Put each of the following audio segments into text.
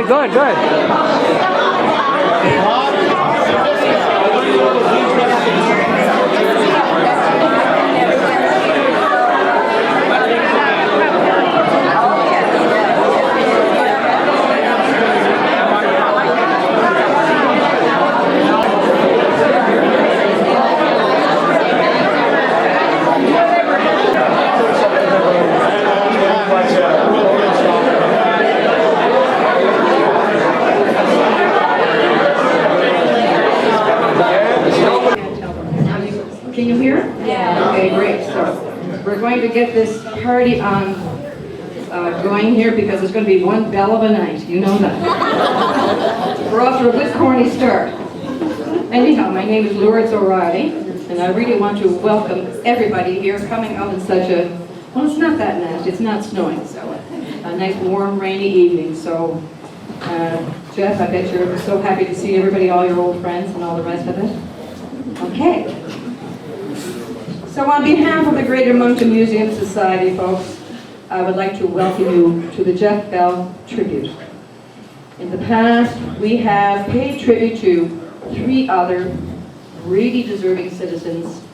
Okay, good, good. Can you hear? Yeah. Okay, great. So we're going to get this party on going here because it's going to be one bell of a night. You know that. We're off to a good corny start. Anyhow, my name is Lourdes O'Reilly, and I really want to welcome everybody here coming out in such a, well, it's not that nasty. It's not snowing, so a nice warm rainy evening. So Geoff, I bet you're so happy to see everybody, all your old friends and all the rest of it. Okay. So on behalf of the Greater Moncton Museum Society, folks, I would like to welcome you to the Geoff Bell Tribute. In the past, we have paid tribute to 3 other really deserving citizens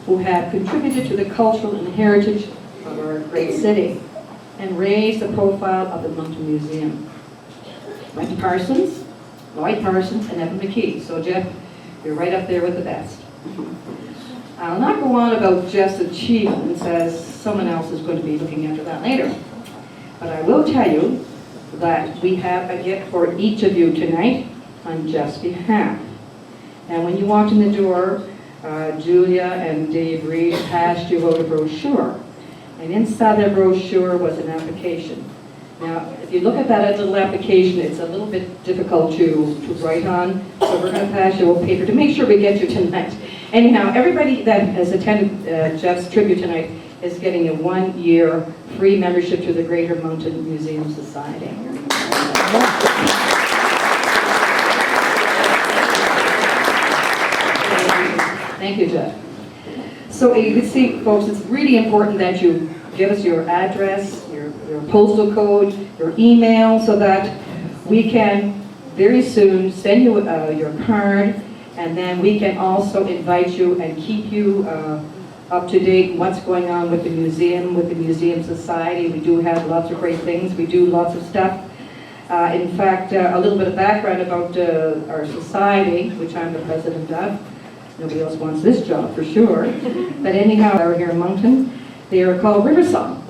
who have contributed to the cultural and heritage of our great city and raised the profile of the Moncton Museum. Wendy Parsons, Lloyd Parsons, and Evan McKee. So Geoff, you're right up there with the best. I'll not go on about Geoff's achievements, as someone else is going to be looking into that later. But I will tell you that we have a gift for each of you tonight on Geoff's behalf. And when you walked in the door, Julia and Dave Reed passed you out a brochure. And inside that brochure was an application. Now, if you look at that little application, it's a little bit difficult to write on, so we're going to pass you a paper to make sure we get you tonight. Anyhow, everybody that has attended Geoff's tribute tonight is getting a 1-year free membership to the Greater Moncton Museum Society. Thank you, Geoff. So you can see, folks, it's really important that you give us your address, your postal code, your email, so that we can very soon send you your card, and then we can also invite you and keep you up to date what's going on with the museum, with the Museum Society. We do have lots of great things. We do lots of stuff. In fact, a little bit of background about our society, which I'm the president of. Nobody else wants this job for sure. But anyhow, we're here in Moncton. They are called Riversong.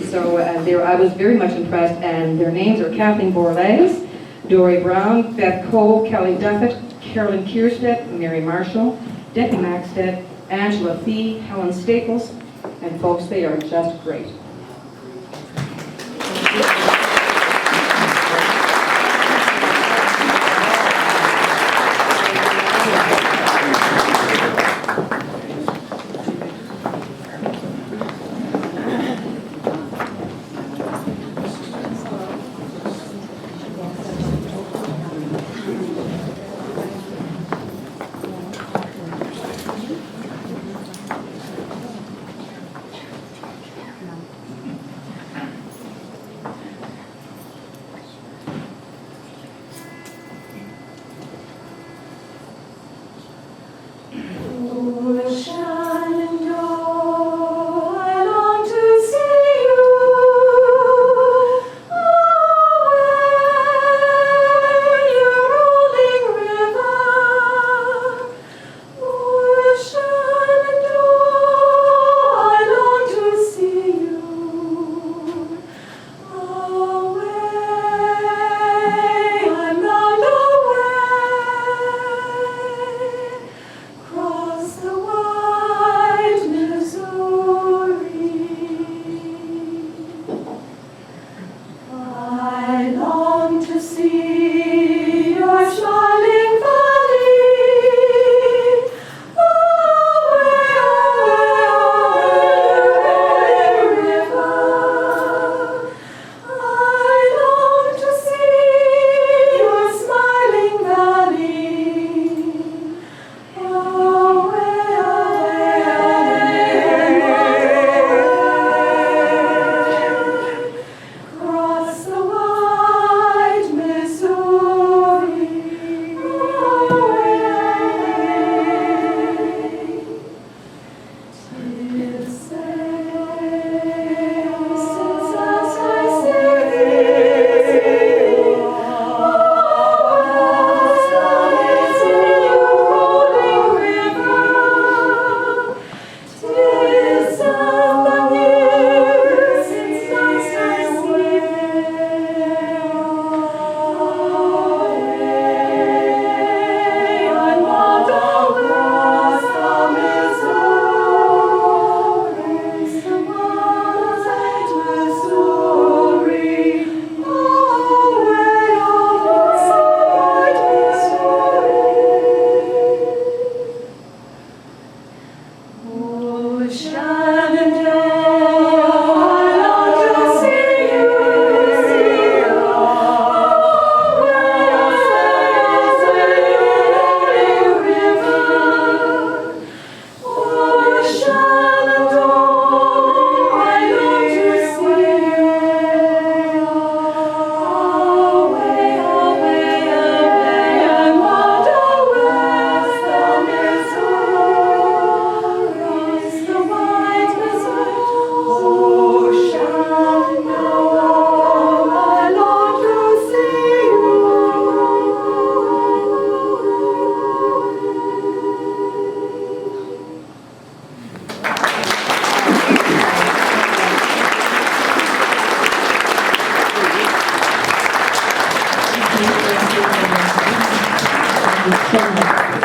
So I was very much impressed, and their names are Kathleen Borlaise, Dory Brown, Beth Cole, Kelly Duffett, Carolyn Kierstead, Mary Marshall, Debbie Maxted, Angela Fee, Helen Staples, and folks, they are just great.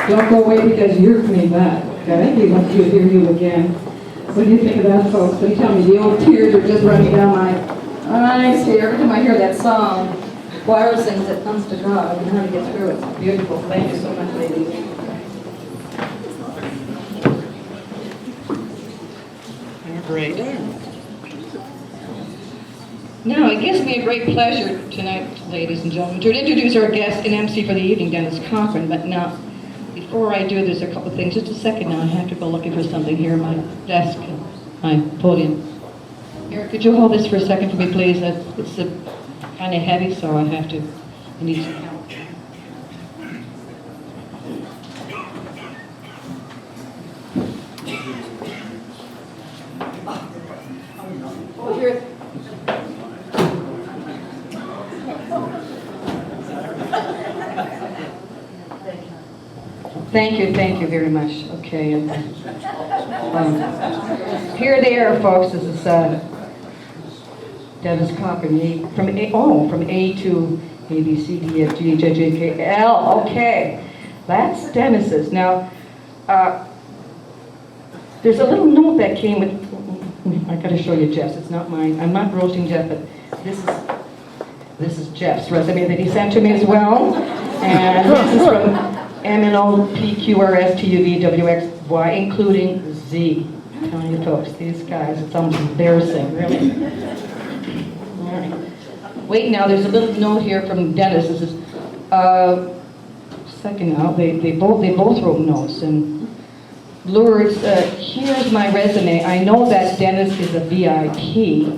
Don't go away because you're coming back, okay? He wants to hear you again. What do you think of that, folks? They tell me the old tears are just running down my eyes here. Every time I hear that song, choir sings "It Comes to God." I can hardly get through it. It's beautiful. Thank you so much, ladies. Great. Now, it gives me a great pleasure tonight, ladies and gentlemen, to introduce our guest and MC for the evening, Dennis Cochran. But now, before I do, there's a couple of things. Just a second now, I have to go looking for something here, my desk, my podium. Here, could you hold this for a second for me, please? It's kind of heavy, so I need some help. Oh, here. Thank you very much. Okay. Here they are, folks. This is Dennis Cochran, from A to A, B, C, D, F, G, H, I, J, K, L. Okay. That's Dennis's. Now, there's a little note that came with, I gotta show you Jeff's. It's not mine. I'm not roasting Jeff, but this is Jeff's resume that he sent to me as well. And this is from MNOPQRSTUVWXY, including Z. I'm telling you folks, these guys, it's almost embarrassing, really. All right. Wait now, there's a little note here from Dennis. This is, second now, they both wrote notes. And Lourdes, here's my resume. I know that Dennis is a VIP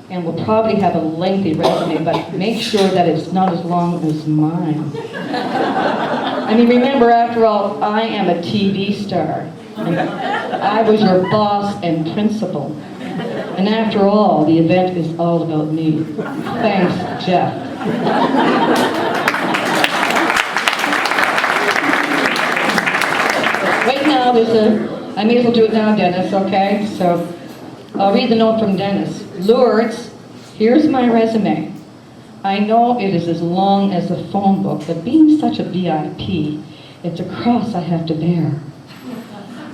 and will probably have a lengthy resume, but make sure that it's not as long as mine. I mean, remember, after all, I am a TV star. And I was your boss and principal. And after all, the event is all about me. Thanks, Jeff. Wait now, I may as well do it now, Dennis, okay? So, I'll read the note from Dennis. Lourdes, here's my resume. I know it is as long as a phone book, but being such a VIP, it's a cross I have to bear.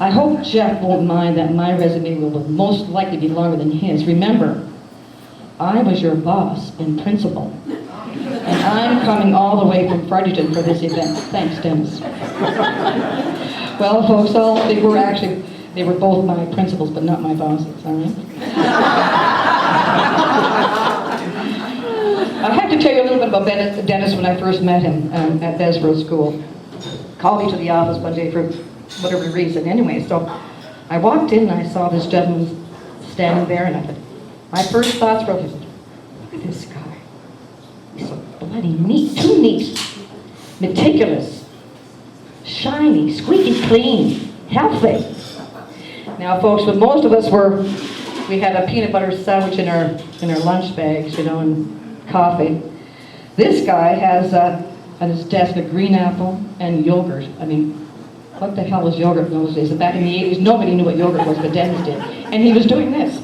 I hope Jeff won't mind that my resume will most likely be longer than his. Remember, I was your boss and principal, and I'm coming all the way from Fredericton for this event. Thanks, Dennis. Well, folks, they were both my principals, but not my bosses, all right? I have to tell you a little bit about Dennis when I first met him at Besborough School. Called me to the office one day for whatever reason. Anyway, so I walked in and I saw this gentleman standing there, and I thought, my first thoughts were, look at this guy. He's so bloody neat, too neat, meticulous, shiny, squeaky clean, healthy. Now, folks, when most of us we had a peanut butter sandwich in our lunch bags, you know, and coffee. This guy has on his desk a green apple and yogurt. I mean, what the hell was yogurt in those days? Back in the 80s, nobody knew what yogurt was, but Dennis did. And he was doing this.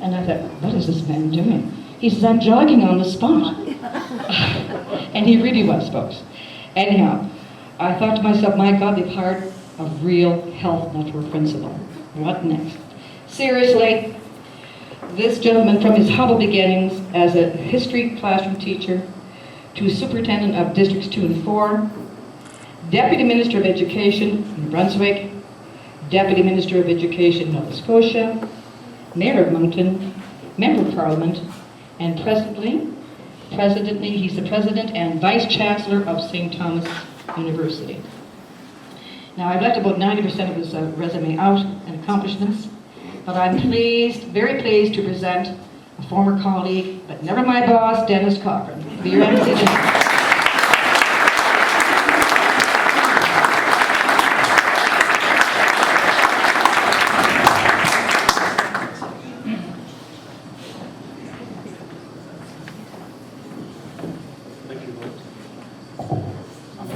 And I thought, what is this man doing? He says, I'm jogging on the spot. And he really was, folks. Anyhow, I thought to myself, my God, they've hired a real health network principal. What next? Seriously, this gentleman, from his humble beginnings as a history classroom teacher to superintendent of districts 2 and 4, Deputy Minister of Education in Brunswick, Deputy Minister of Education in Nova Scotia, Mayor of Moncton, Member of Parliament, and presently, he's the President and Vice Chancellor of St. Thomas University. Now, I've left about 90% of his resume out and accomplishments, but I'm very pleased to present a former colleague, but never my boss, Dennis Cochran. Be your MC.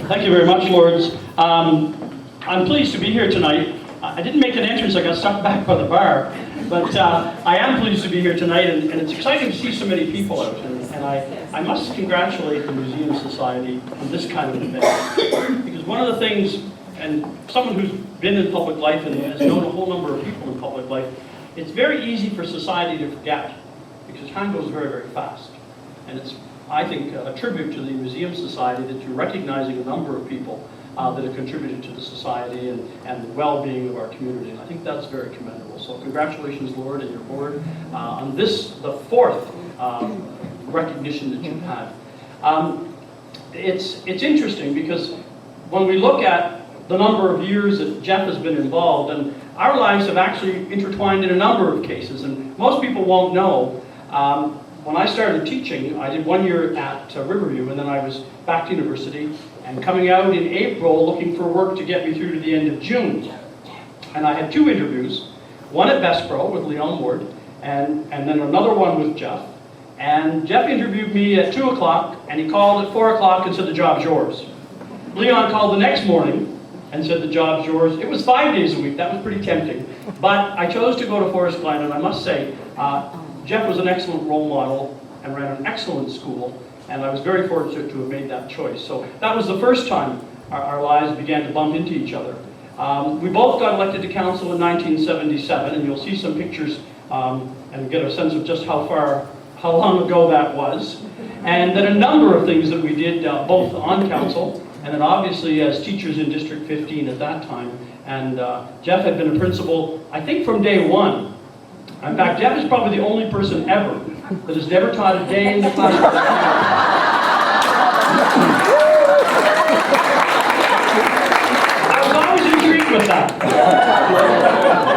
Thank you very much, Lourdes. I'm pleased to be here tonight. I didn't make an entrance, I got stuck back by the bar. But I am pleased to be here tonight, and it's exciting to see so many people out. And I must congratulate the Museum Society on this kind of event. Because because one of the things, and someone who's been in public life and has known a whole number of people in public life, it's very easy for society to forget, because time goes very, very fast. And it's, I think, a tribute to the Museum Society that you're recognizing a number of people that have contributed to the society and the well-being of our community. And I think that's very commendable. So congratulations, Lord, and your board on this, the fourth recognition that you've had. It's interesting because when we look at the number of years that Geoff has been involved, and our lives have actually intertwined in a number of cases, and most people won't know. When I started teaching, I did 1 year at Riverview, and then I was back to university, and coming out in April looking for work to get me through to the end of June. And I had 2 interviews, one at Bespro with Leon Ward, and then another one with Geoff. And Geoff interviewed me at 2 o'clock, and he called at 4 o'clock and said, "The job's yours." Leon called the next morning and said, "The job's yours." It was 5 days a week. That was pretty tempting. But I chose to go to Forest Glen, and I must say, Geoff was an excellent role model and ran an excellent school, and I was very fortunate to have made that choice. So that was the first time our lives began to bump into each other. We both got elected to council in 1977, and you'll see some pictures and get a sense of just how long ago that was. And then a number of things that we did both on council, and then obviously as teachers in District 15 at that time. And Geoff had been a principal, I think, from day one. In fact, Geoff is probably the only person ever that has never taught a day in the classroom. I was always intrigued with that.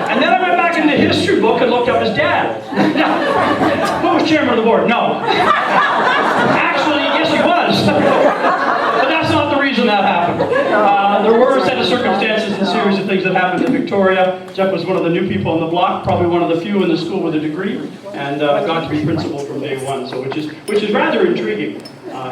And then I went back in the history book and looked up his dad. Who was chairman of the board? No. Actually, yes, he was. But that's not the reason that happened. There were a set of circumstances and a series of things that happened in Victoria. Geoff was one of the new people on the block, probably one of the few in the school with a degree, and got to be principal from day one, so which is rather intriguing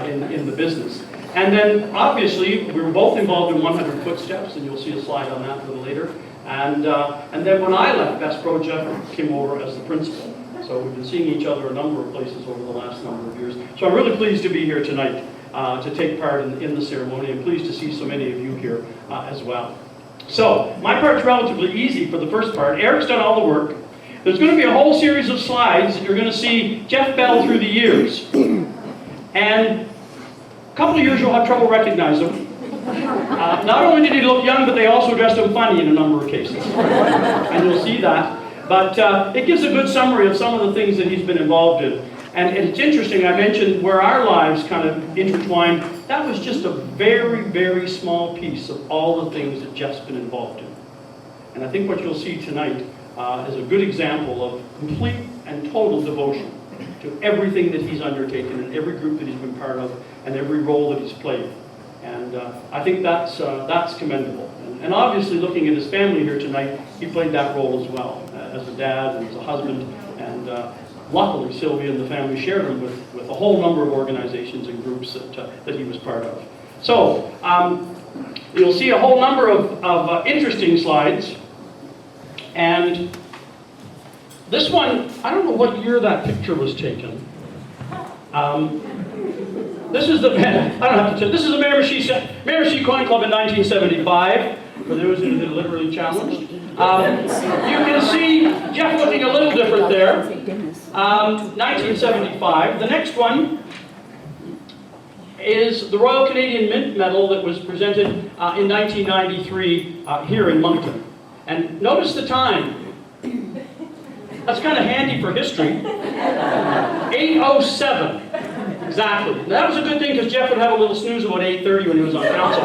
in the business. And then, obviously, we were both involved in 100 Footsteps, and you'll see a slide on that a little later. And then when I left Bespro, Geoff came over as the principal. So we've been seeing each other a number of places over the last number of years. So I'm really pleased to be here tonight to take part in the ceremony, and pleased to see so many of you here as well. So my part's relatively easy for the first part. Eric's done all the work. There's going to be a whole series of slides that you're going to see Geoff Bell through the years. And a couple of years you'll have trouble recognizing him. Not only did he look young, but they also dressed him funny in a number of cases. And you'll see that. But it gives a good summary of some of the things that he's been involved in. And it's interesting, I mentioned where our lives kind of intertwined. That was just a very, very small piece of all the things that Geoff's been involved in. And I think what you'll see tonight is a good example of complete and total devotion to everything that he's undertaken and every group that he's been part of and every role that he's played. And I think that's commendable. And obviously, looking at his family here tonight, he played that role as well, as a dad and as a husband. And luckily, Sylvia and the family shared him with a whole number of organizations and groups that he was part of. So, you'll see a whole number of interesting slides. And this one, I don't know what year that picture was taken. This is the This is the Miramichi Coin Club in 1975, for those who are literally challenged. You can see Geoff looking a little different there. 1975. The next one is the Royal Canadian Mint Medal that was presented in 1993 here in Moncton. And notice the time. That's kind of handy for history. 8:07. Exactly. That was a good thing because Geoff would have a little snooze about 8:30 when he was on council.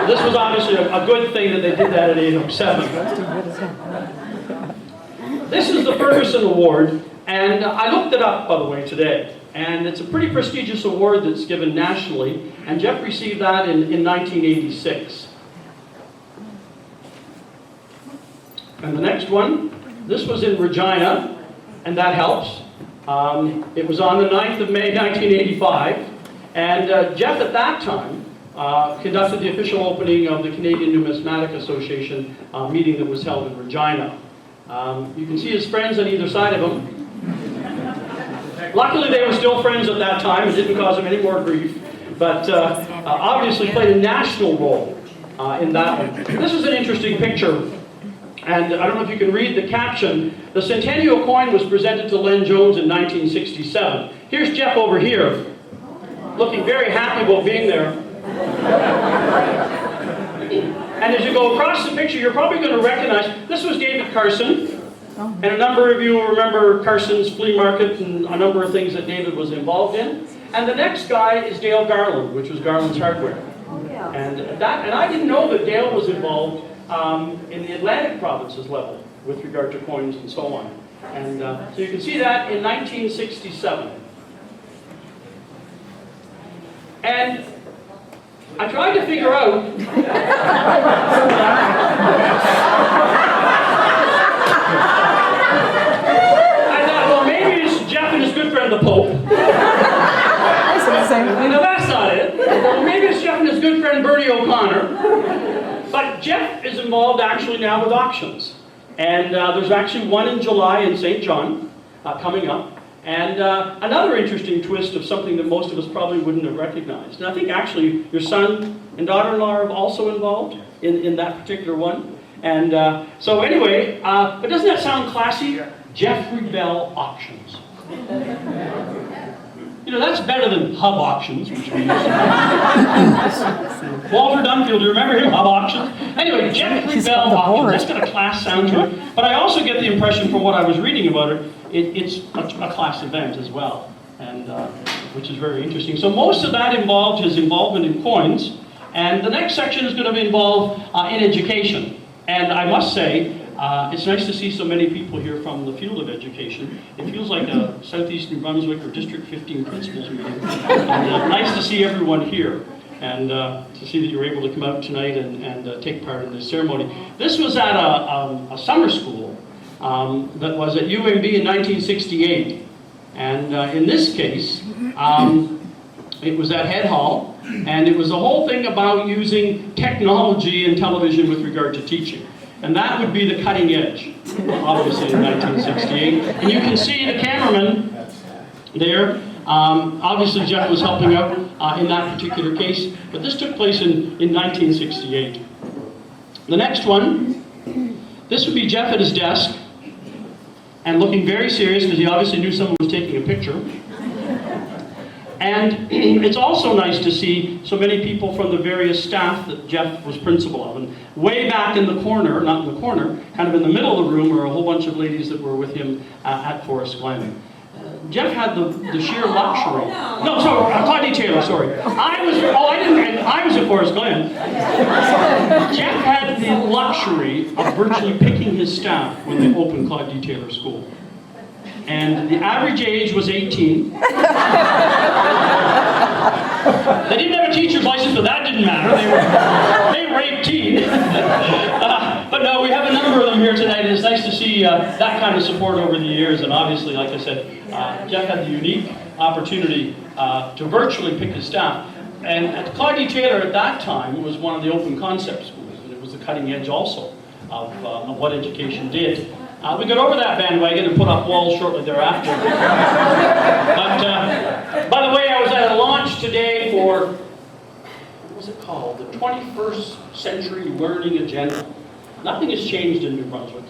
This was obviously a good thing that they did that at 8:07. This is the Ferguson Award, and I looked it up, by the way, today. And it's a pretty prestigious award that's given nationally, and Geoff received that in 1986. And the next one, this was in Regina, and that helps. It was on the 9th of May, 1985, and Geoff at that time conducted the official opening of the Canadian Numismatic Association meeting that was held in Regina. You can see his friends on either side of him. Luckily, they were still friends at that time. It didn't cause him any more grief, but obviously played a national role in that one. This is an interesting picture, and I don't know if you can read the caption. The Centennial coin was presented to Len Jones in 1967. Here's Geoff over here, looking very happy about being there. And as you go across the picture, you're probably going to recognize, this was David Carson. And a number of you will remember Carson's flea market and a number of things that David was involved in. And the next guy is Dale Garland, which was Garland's Hardware. And I didn't know that Dale was involved in the Atlantic provinces level with regard to coins and so on. And so you can see that in 1967. And I tried to figure out I thought, well, maybe it's Geoff and his good friend the Pope. No, that's not it. Well, maybe it's Geoff and his good friend Bertie O'Connor. But Geoff is involved actually now with auctions. And there's actually one in July in St. John coming up. And another interesting twist of something that most of us probably wouldn't have recognized. And I think actually your son and daughter-in-law are also involved in that particular one. And so anyway, but doesn't that sound classy? Geoffrey Bell Auctions. You know, that's better than Hub Auctions, which we used to have. Walter Dunfield, do you remember him? Hub Auctions? Anyway, Geoffrey Bell Auctions, that's got a class sound to it. But I also get the impression from what I was reading about it, it's a class event as well, and which is very interesting. So most of that involved his involvement in coins, and the next section is going to involve in education. And I must say, it's nice to see so many people here from the field of education. It feels like a Southeast New Brunswick or District 15 principals meeting. And, nice to see everyone here, and to see that you were able to come out tonight and take part in this ceremony. This was at a summer school that was at UMB in 1968. And in this case, it was at Head Hall, and it was a whole thing about using technology and television with regard to teaching. And that would be the cutting edge, obviously, in 1968. And you can see the cameraman there. Obviously, Geoff was helping out in that particular case, but this took place in 1968. The next one, this would be Geoff at his desk, and looking very serious because he obviously knew someone was taking a picture. And it's also nice to see so many people from the various staff that Geoff was principal of. And way back in the corner, not in the corner, kind of in the middle of the room, are a whole bunch of ladies that were with him at Forest Glen. Geoff had the sheer luxury. No, sorry, Claudie Taylor, sorry. I was at Forest Glen. Geoff had the luxury of virtually picking his staff when they opened Claudie Taylor School. And the average age was 18. They didn't have a teacher's license, but that didn't matter. They were 18. But no, we have a number of them here tonight, and it's nice to see that kind of support over the years. And obviously, like I said, Geoff had the unique opportunity to virtually pick his staff. And Claudie Taylor at that time was one of the open concept schools, and it was the cutting edge also of what education did. We got over that bandwagon and put up walls shortly thereafter. But, by the way, I was at a launch today for, what was it called? The 21st Century Learning Agenda. Nothing has changed in New Brunswick.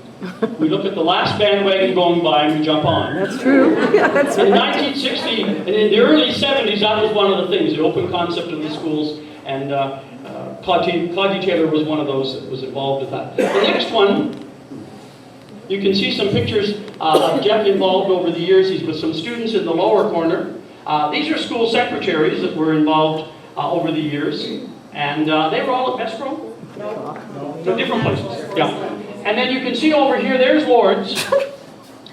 We look at the last bandwagon going by and we jump on. That's true. Yeah, that's in right. 1960, and in the early 70s, that was one of the things, the open concept in the schools, and Claudie Taylor was one of those that was involved with that. The next one, you can see some pictures of Geoff involved over the years. He's with some students in the lower corner. These are school secretaries that were involved over the years. And they were all at Mespro? No, different places. Yeah. And then you can see over here, there's Lourdes.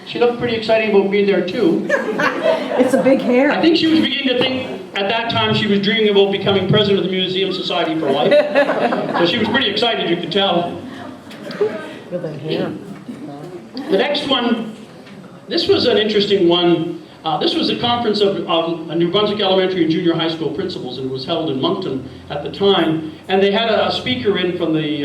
She looked pretty excited about being there too. It's a big hair. I think she was beginning to think, at that time, she was dreaming about becoming president of the Museum Society for Life. So she was pretty excited, you could tell. With that hair. The next one, this was an interesting one. This was a conference of New Brunswick Elementary and Junior High School principals, and it was held in Moncton at the time. And they had a speaker in from the,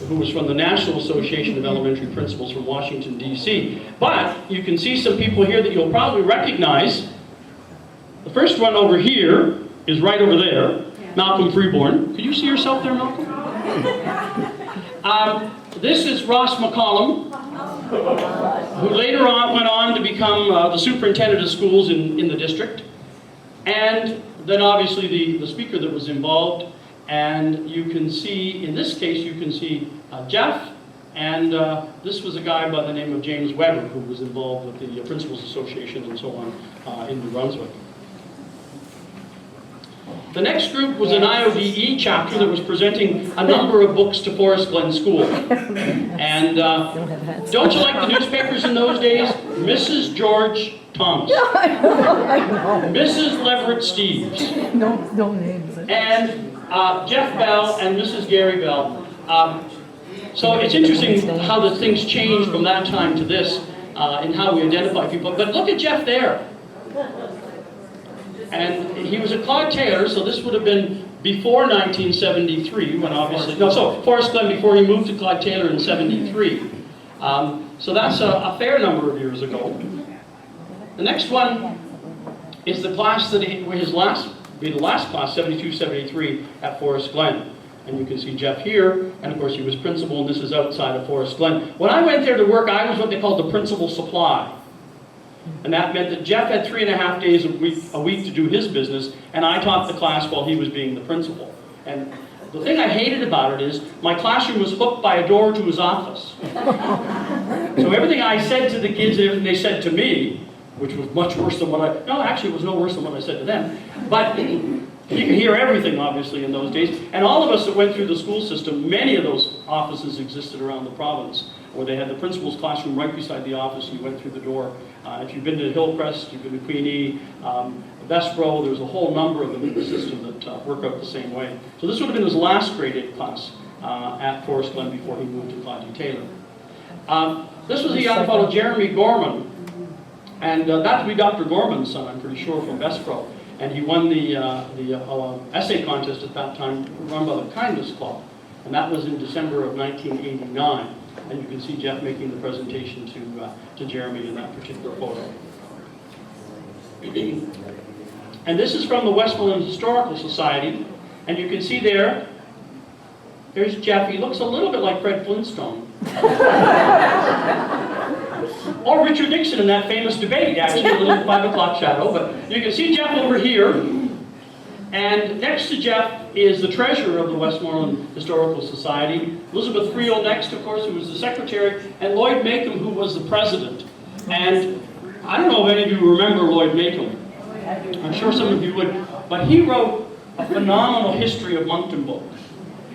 who was from the National Association of Elementary Principals from Washington, D.C. But you can see some people here that you'll probably recognize. The first one over here is right over there. Malcolm Freeborn. Could you see yourself there, Malcolm? This is Ross McCollum, who later on went on to become the superintendent of schools in the district. And then obviously the speaker that was involved. And you can see, in this case, you can see Geoff. And this was a guy by the name of James Weber, who was involved with the Principals Association and so on in New Brunswick. The next group was an IODE chapter that was presenting a number of books to Forest Glen School. And don't you like the newspapers in those days? Mrs. George Thomas. I know. Mrs. Leverett Steeves. No names. And Geoff Bell and Mrs. Gary Bell. So it's interesting how the things changed from that time to this in how we identify people. But look at Geoff there. And he was at Claude Taylor, so this would have been before 1973, when obviously, no, so Forest Glen before he moved to Claude Taylor in 73. So that's a fair number of years ago. The next one is the class that the last class, 72, 73 at Forest Glen. And you can see Geoff here, and of course he was principal, and this is outside of Forest Glen. When I went there to work, I was what they called the principal supply. And that meant that Geoff had 3.5 days a week to do his business, and I taught the class while he was being the principal. And the thing I hated about it is, my classroom was hooked by a door to his office. So everything I said to the kids and everything they said to me, which was much worse than actually it was no worse than what I said to them, but you could hear everything, obviously, in those days. And all of us that went through the school system, many of those offices existed around the province, where they had the principal's classroom right beside the office, and you went through the door. If you've been to Hillcrest, you've been to Queenie, Vespro, there's a whole number of them in the system that work out the same way. So this would have been his last grade 8 class at Forest Glen before he moved to Claude Taylor. This was a young fellow, Jeremy Gorman, and that would be Dr. Gorman's son, I'm pretty sure, from Vespro. And he won the essay contest at that time, run by the Kindness Club. And that was in December of 1989. And you can see Geoff making the presentation to Jeremy in that particular photo. And this is from the Westmoreland Historical Society. And you can see there's Geoff. He looks a little bit like Fred Flintstone. Or Richard Nixon in that famous debate, actually, a little 5 o'clock shadow. But you can see Geoff over here. And next to Geoff is the treasurer of the Westmoreland Historical Society. Elizabeth Friel next, of course, who was the secretary, and Lloyd Maycomb, who was the president. And I don't know if any of you remember Lloyd Maycomb. I'm sure some of you would. But he wrote a phenomenal history of Moncton book.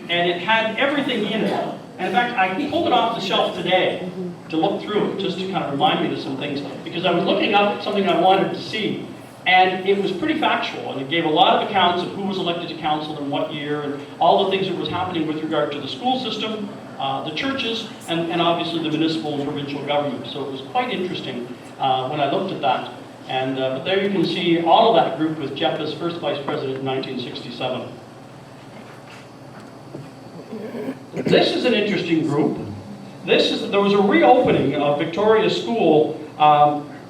And it had everything in it. And in fact, I pulled it off the shelf today to look through it, just to kind of remind me of some things, because I was looking up something I wanted to see. And it was pretty factual, and it gave a lot of accounts of who was elected to council in what year, and all the things that was happening with regard to the school system, the churches, and obviously the municipal and provincial government. So it was quite interesting when I looked at that. And but there you can see all of that group with Geoff as first vice president in 1967. This is an interesting group. There was a reopening of Victoria School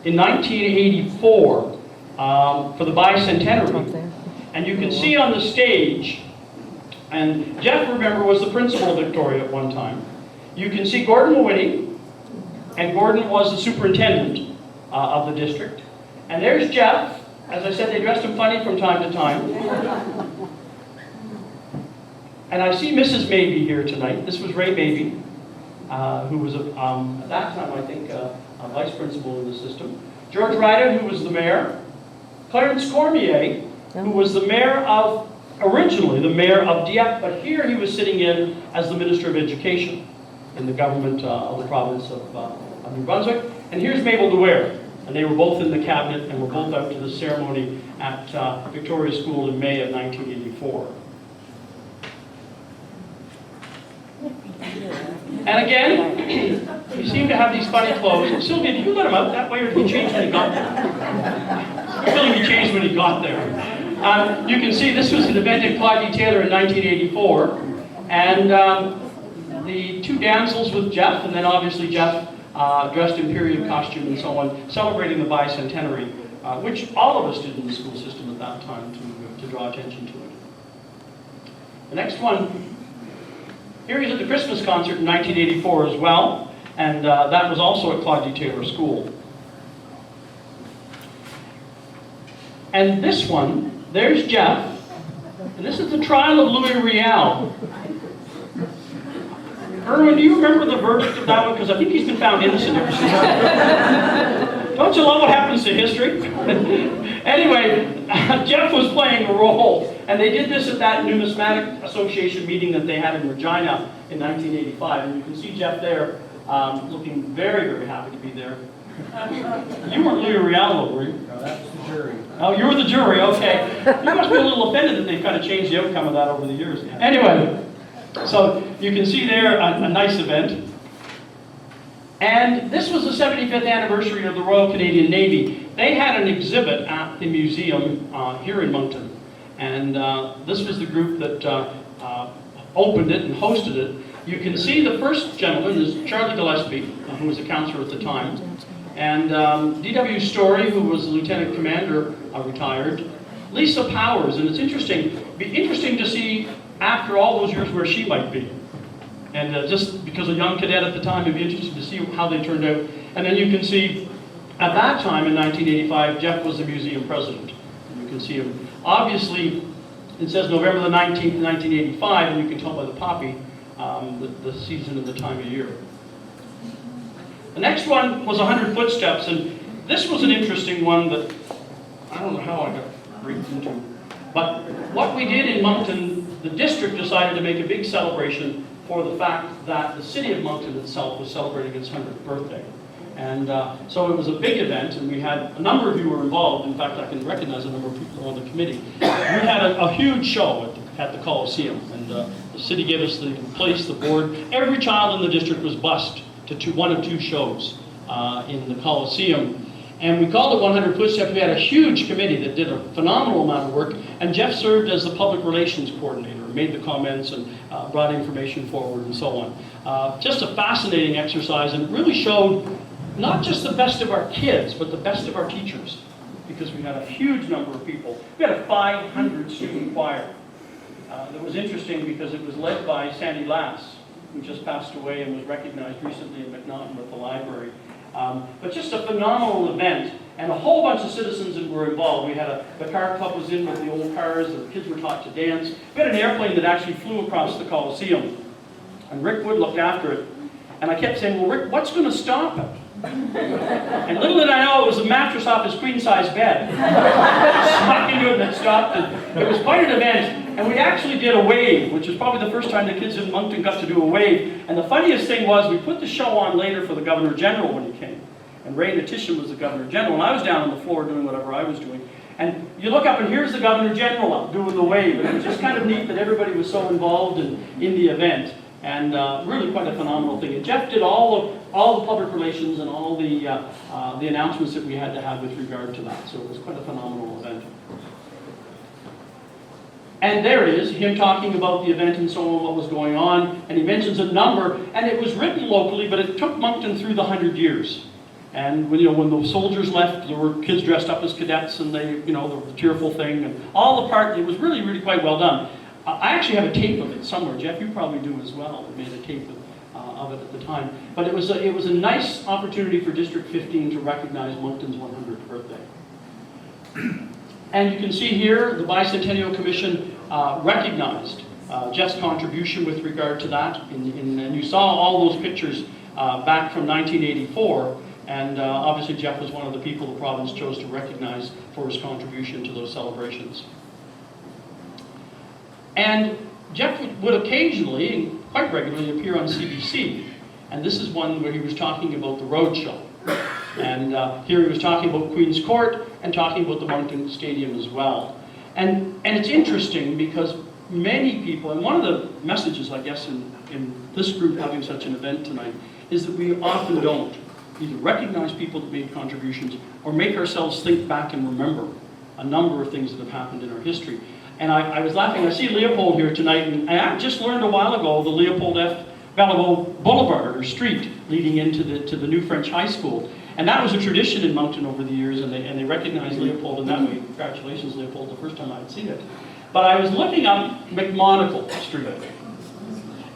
in 1984. For the bicentenary. And you can see on the stage, and Geoff, remember, was the principal of Victoria at one time. You can see Gordon Mawhinney, and Gordon was the superintendent of the district. And there's Geoff. As I said, they dressed him funny from time to time. And I see Mrs. Mabey here tonight. This was Ray Mabey, who was, at that time, I think, a vice principal in the system. George Ryder, who was the mayor. Clarence Cormier, who was the mayor of, originally the mayor of Dieppe, but here he was sitting in as the Minister of Education in the government of the province of New Brunswick. And here's Mabel DeWare, and they were both in the cabinet and were both out to the ceremony at Victoria School in May of 1984. And again, you seem to have these funny clothes. Sylvia, did you let him out that way, or did he change when he got there? I feel like he changed when he got there. You can see this was an event at Claude Taylor in 1984. And the two damsels with Geoff, and then obviously Geoff dressed in period costume and so on, celebrating the bicentenary, which all of us did in the school system at that time to draw attention to it. The next one, here he's at the Christmas concert in 1984 as well, and that was also at Claude D. Taylor School. And this one, there's Geoff, and this is the trial of Louis Riel. Erwin, do you remember the verdict of that one? Because I think he's been found innocent ever since. Don't you love what happens to history? Anyway, Geoff was playing a role, and they did this at that Numismatic Association meeting that they had in Regina in 1985. And you can see Geoff there looking very, very happy to be there. You weren't Louis Riel, were you? No, that's the jury. Oh, you were the jury, okay. You must be a little offended that they've kind of changed the outcome of that over the years. Anyway, so you can see there a nice event. And this was the 75th anniversary of the Royal Canadian Navy. They had an exhibit at the museum here in Moncton. And this was the group that opened it and hosted it. You can see the first gentleman is Charlie Gillespie, who was a councillor at the time. And D.W. Story, who was the lieutenant commander, retired. Lisa Powers, and it's interesting. It'd be interesting to see after all those years where she might be. And just because a young cadet at the time, it'd be interesting to see how they turned out. And then you can see, at that time in 1985, Geoff was the museum president. And you can see him. Obviously, it says November the 19th, 1985, and you can tell by the poppy the season and the time of year. The next one was 100 Footsteps, and this was an interesting one that I don't know how I got rigged into. But what we did in Moncton, the district decided to make a big celebration for the fact that the city of Moncton itself was celebrating its 100th birthday. And so it was a big event, and we had a number of you were involved. In fact, I can recognize a number of people on the committee. We had a huge show at the Coliseum, and the city gave us the place, the board. Every child in the district was bused to one of two shows in the Coliseum. And we called it 100 Footsteps. We had a huge committee that did a phenomenal amount of work, and Geoff served as the public relations coordinator, made the comments and brought information forward and so on. Just a fascinating exercise, and it really showed not just the best of our kids, but the best of our teachers, because we had a huge number of people. We had a 500 student choir. That was interesting because it was led by Sandy Lass, who just passed away and was recognized recently in Moncton at the library. But just a phenomenal event, and a whole bunch of citizens that were involved. We had the car club was in with the old cars, the kids were taught to dance. We had an airplane that actually flew across the Coliseum, and Rick Wood looked after it. And I kept saying, well, Rick, what's going to stop it? And little did I know it was a mattress off his queen-size bed. Smack into it and it stopped. And it was quite an event. And we actually did a wave, which was probably the first time the kids in Moncton got to do a wave. And the funniest thing was we put the show on later for the Governor General when he came. And Ray Natitian was the Governor General. And I was down on the floor doing whatever I was doing. And you look up and here's the Governor General up doing the wave. And it was just kind of neat that everybody was so involved in the event. And really quite a phenomenal thing. And Geoff did all the public relations and all the announcements that we had to have with regard to that. So it was quite a phenomenal event. And there it is, him talking about the event and so on, what was going on. And he mentions a number, and it was written locally, but it took Moncton through the 100 years. And when the soldiers left, there were kids dressed up as cadets, and they, the tearful thing, and all the part. It was really, really quite well done. I actually have a tape of it somewhere. Geoff, you probably do as well. We made a tape of it at the time. But it was a nice opportunity for District 15 to recognize Moncton's 100th birthday. And you can see here, the Bicentennial Commission recognized Geoff's contribution with regard to that. And you saw all those pictures back from 1984. And obviously Geoff was one of the people the province chose to recognize for his contribution to those celebrations. And Geoff would occasionally, and quite regularly, appear on CBC. And this is one where he was talking about the road show. And here he was talking about Queen's Court and talking about the Moncton Stadium as well. And it's interesting because many people, and one of the messages, I guess, in this group having such an event tonight, is that we often don't either recognize people that made contributions or make ourselves think back and remember a number of things that have happened in our history. And I was laughing, I see Leopold here tonight, and I just learned a while ago the Leopold F. Bellevaux Boulevard, or street, leading into the new French high school. And that was a tradition in Moncton over the years, and they recognized Leopold in that way. Congratulations, Leopold, the first time I had seen it. But I was looking up McMonagle Street,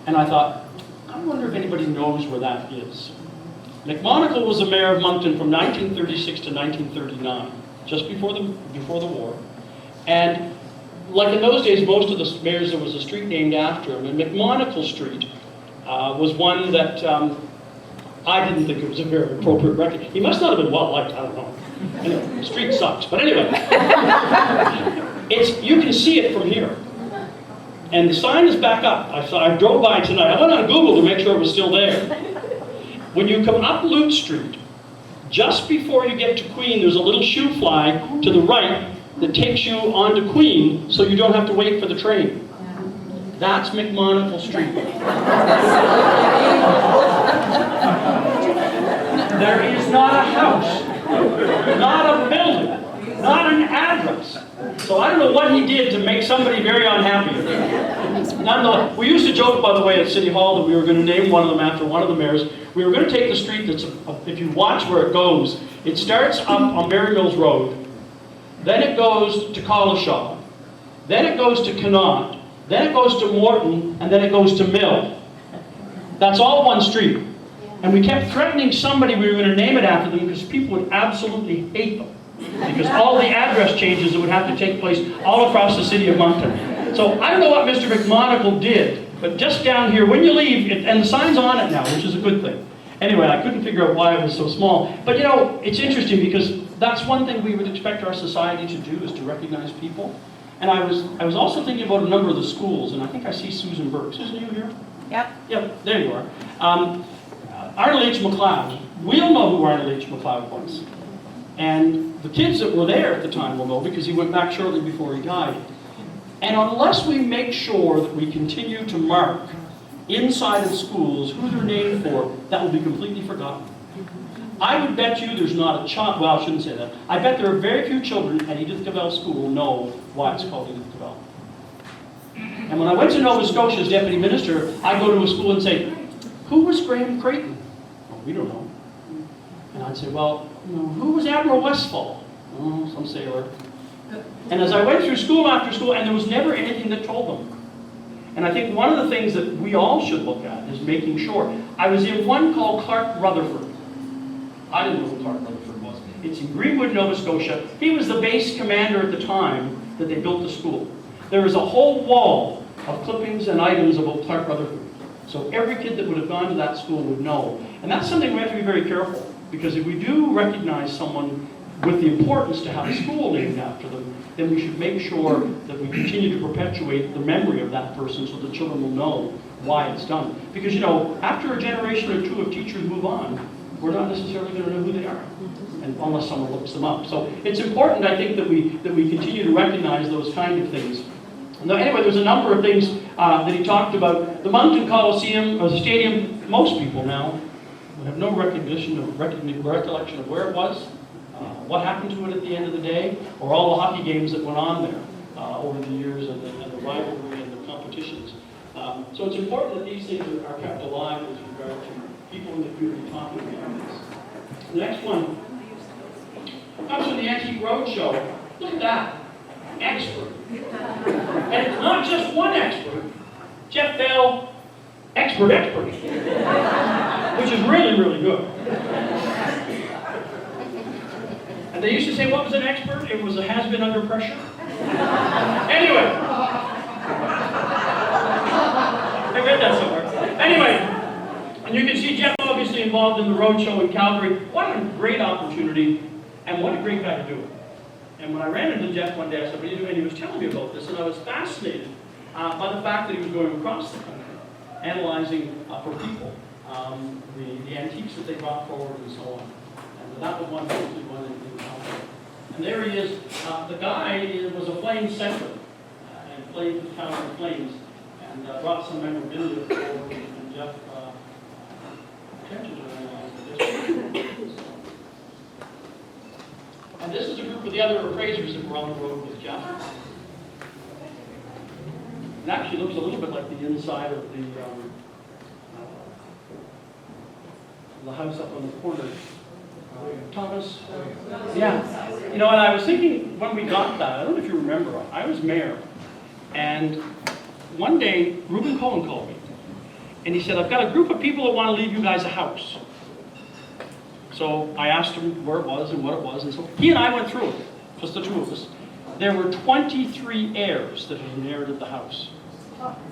and I thought, I wonder if anybody knows where that is. McMonagle was the mayor of Moncton from 1936 to 1939, just before the war. And like in those days, most of the mayors, there was a street named after him. And McMonagle Street was one that I didn't think it was a very appropriate record. He must not have been well liked, I don't know. Anyway, the street sucks. But anyway, you can see it from here. And the sign is back up. I drove by tonight. I went on Google to make sure it was still there. When you come up Lute Street, just before you get to Queen, there's a little shoe fly to the right that takes you onto Queen so you don't have to wait for the train. That's McMonagle Street. There is not a house, not a building, not an address. So I don't know what he did to make somebody very unhappy. Nonetheless, we used to joke, by the way, at City Hall that we were going to name one of them after one of the mayors. We were going to take the street that's, if you watch where it goes, it starts up on Berry Mills Road, then it goes to Collishaw, then it goes to Connaught, then it goes to Moncton, and then it goes to Mill. That's all one street. And we kept threatening somebody we were going to name it after them because people would absolutely hate them. Because all the address changes that would have to take place all across the city of Moncton. So I don't know what Mr. McMonagle did, but just down here, when you leave, and the sign's on it now, which is a good thing. Anyway, I couldn't figure out why it was so small. But you know, it's interesting because that's one thing we would expect our society to do, is to recognize people. And I was also thinking about a number of the schools, and I think I see Susan Burke. Susan, you here? Yep. Yep, there you are. Arnold H. MacLeod. We'll know who Arnold H. MacLeod was. And the kids that were there at the time will know, because he went back shortly before he died. And unless we make sure that we continue to mark inside of schools who they're named for, that will be completely forgotten. I would bet you there's not a child, well, I shouldn't say that. I bet there are very few children at Edith Cavell School know why it's called Edith Cavell. And when I went to Nova Scotia as deputy minister, I'd go to a school and say, who was Graham Creighton? Oh, we don't know. And I'd say, well, who was Admiral Westfall? Oh, some sailor. And as I went through school after school, and there was never anything that told them. And I think one of the things that we all should look at is making sure. I was in one called Clark Rutherford. I didn't know who Clark Rutherford was. It's in Greenwood, Nova Scotia. He was the base commander at the time that they built the school. There is a whole wall of clippings and items about Clark Rutherford. So every kid that would have gone to that school would know. And that's something we have to be very careful. Because if we do recognize someone with the importance to have a school named after them, then we should make sure that we continue to perpetuate the memory of that person so the children will know why it's done. Because, you know, after a generation or two of teachers move on, we're not necessarily going to know who they are, and unless someone looks them up. So it's important, I think, that we continue to recognize those kind of things. Now, anyway, there's a number of things that he talked about. The Moncton Coliseum, or the stadium, most people now have no recollection of where it was, what happened to it at the end of the day, or all the hockey games that went on there over the years, and the rivalry and the competitions. So it's important that these things are kept alive with regard to people in the community talking about this. The next one comes from the Antique Roadshow. Look at that. Expert. And it's not just one expert. Geoff Bell, expert. Which is really, really good. And they used to say, what was an expert? It was a has-been under pressure. Anyway. I read that somewhere. Anyway. And you can see Geoff obviously involved in the roadshow in Calgary. What a great opportunity, and what a great guy to do it. And when I ran into Geoff one day, I said, what are you doing? And he was telling me about this, and I was fascinated by the fact that he was going across the country, analyzing for people the antiques that they brought forward and so on. And that was one in Calgary. And there he is. The guy was a Flames settler, and played with Calgary Flames, and brought some memorabilia forward, and Geoff and this is a group of the other appraisers that were on the road with Geoff. It actually looks a little bit like the inside of the house up on the corner. Thomas? Yeah. You know, and I was thinking when we got that, I don't know if you remember, I was mayor. And one day, Reuben Cohen called me. And he said, I've got a group of people that want to leave you guys a house. So I asked him where it was and what it was. And so he and I went through it, just the two of us. There were 23 heirs that had inherited the house.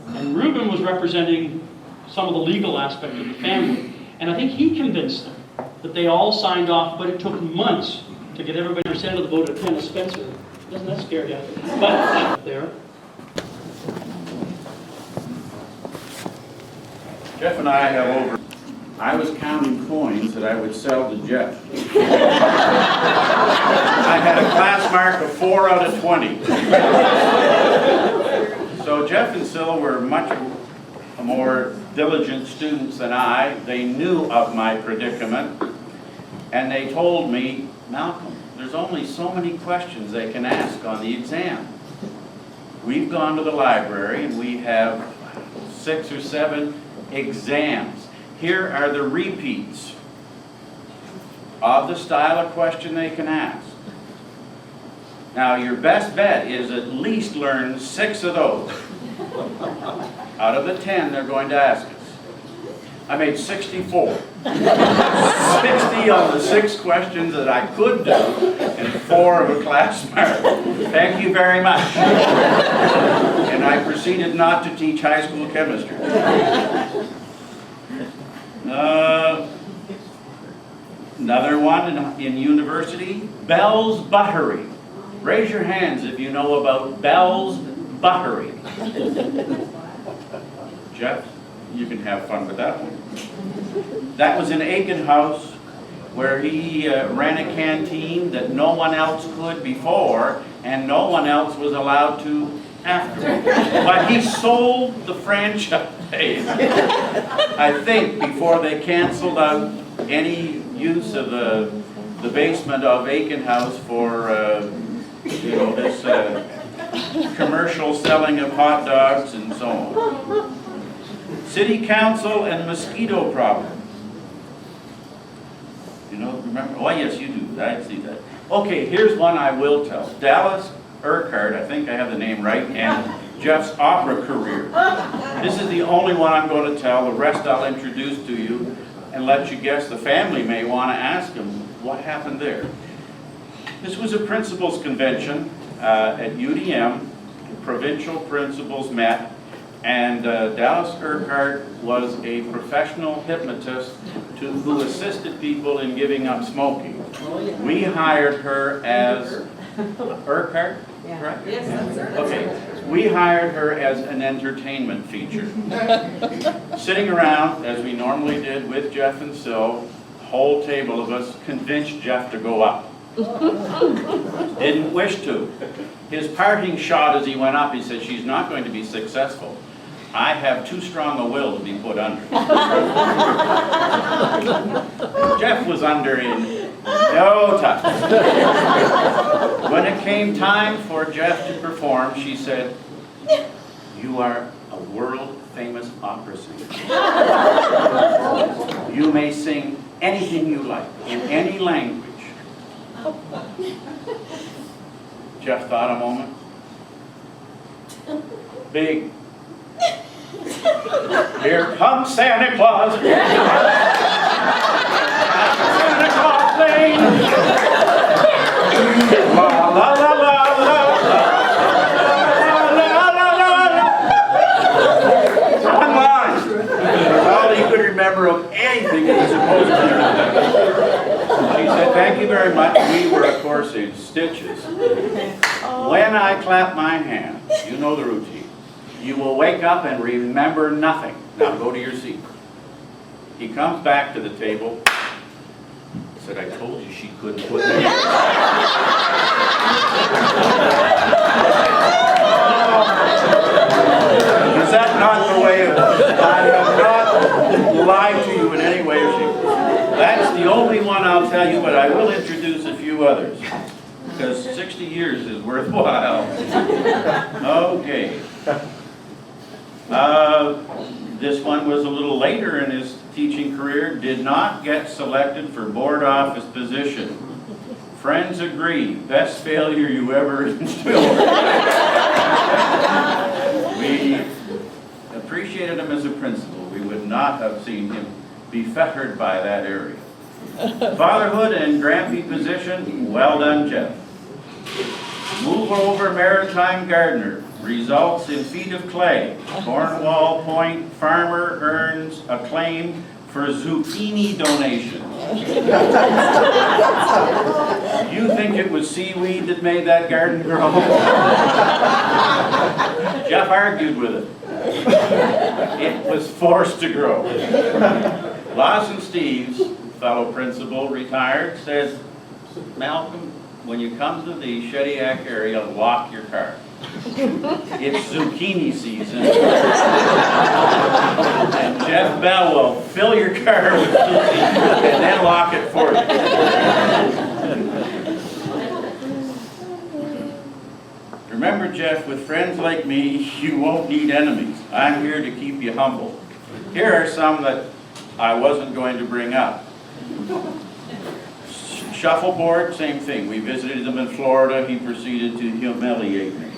And Reuben was representing some of the legal aspect of the family. And I think he convinced them that they all signed off, but it took months to get everybody to send to the vote at Penn Spencer. Doesn't that scare you? But there. Jeff and I have over. I was counting coins that I would sell to Jeff. I had a class mark of 4 out of 20. So Jeff and Syl were much more diligent students than I. They knew of my predicament, and they told me, Malcolm, there's only so many questions they can ask on the exam. We've gone to the library and we have 6 or 7 exams. Here are the repeats of the style of question they can ask. Now your best bet is at least learn 6 of those out of the 10 they're going to ask us. I made 64. 60 on the 6 questions that I could do and 4 of a class mark. Thank you very much. And I proceeded not to teach high school chemistry. Another one in university, Bell's Buttery. Raise your hands if you know about Bell's Buttery. Jeff, you can have fun with that one. That was in Aiken House, where he ran a canteen that no one else could before, and no one else was allowed to after. But he sold the franchise, I think, before they canceled out any use of the basement of Aiken House for this commercial selling of hot dogs and so on. City Council and mosquito problem. You know, remember? Oh, yes, you do. I see that. Okay, here's one I will tell. Dallas Urquhart, I think I have the name right, and Jeff's opera career. This is the only one I'm going to tell. The rest I'll introduce to you and let you guess. The family may want to ask him what happened there. This was a principals convention at UDM. Provincial principals met, and Dallas Urquhart was a professional hypnotist who assisted people in giving up smoking. We hired her as Urquhart, right? Yes, that's right. Okay, we hired her as an entertainment feature. Sitting around, as we normally did with Jeff and Syl, a whole table of us convinced Jeff to go up. Didn't wish to. His parting shot as he went up, he said, she's not going to be successful. I have too strong a will to be put under. Jeff was under in no time. When it came time for Jeff to perform, she said, you are a world-famous opera singer. You may sing anything you like, in any language. Jeff thought a moment. Big. Here comes Santa Claus. Santa Claus Lane. La la la la la la la la. One line. That's all he could remember of anything that was supposed to do. He said, thank you very much. We were, of course, in stitches. When I clap my hands, you know the routine. You will wake up and remember nothing. Now go to your seat. He comes back to the table. He said, I told you she couldn't put me in. Is that not the way it was? I have not lied to you in any way or shape. That's the only one I'll tell you, but I will introduce a few others. Because 60 years is worthwhile. Okay. This one was a little later in his teaching career. Did not get selected for board office position. Friends agree. Best failure you ever instilled. appreciated him as a principal. We would not have seen him be fettered by that area. Fatherhood and Grampy position, well done, Geoff. Move over maritime gardener, results in feet of clay. Cornwall Point farmer earns acclaim for zucchini donation. You think it was seaweed that made that garden grow? Geoff argued with it. It was forced to grow. Lawson Steves, fellow principal, retired, says, Malcolm, when you come to the Shediac area, lock your car. It's zucchini season. And Geoff Bell will fill your car with zucchini and then lock it for you. Remember, Geoff, with friends like me, you won't need enemies. I'm here to keep you humble. Here are some that I wasn't going to bring up. Shuffleboard, same thing. We visited them in Florida. He proceeded to humiliate me.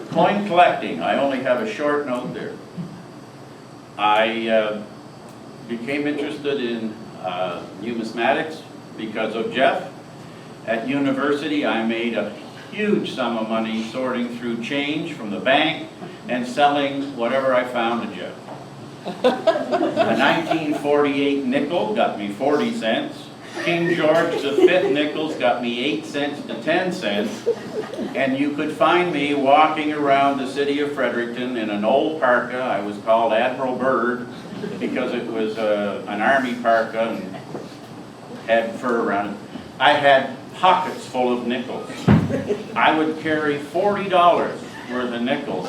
Coin collecting. I only have a short note there. I became interested in numismatics because of Geoff. At university, I made a huge sum of money sorting through change from the bank and selling whatever I found to Geoff. A 1948 nickel got me 40 cents. King George V nickels got me 8 cents to 10 cents. And you could find me walking around the city of Fredericton in an old parka. I was called Admiral Byrd because it was an army parka and had fur around it. I had pockets full of nickels. I would carry $40 worth of nickels.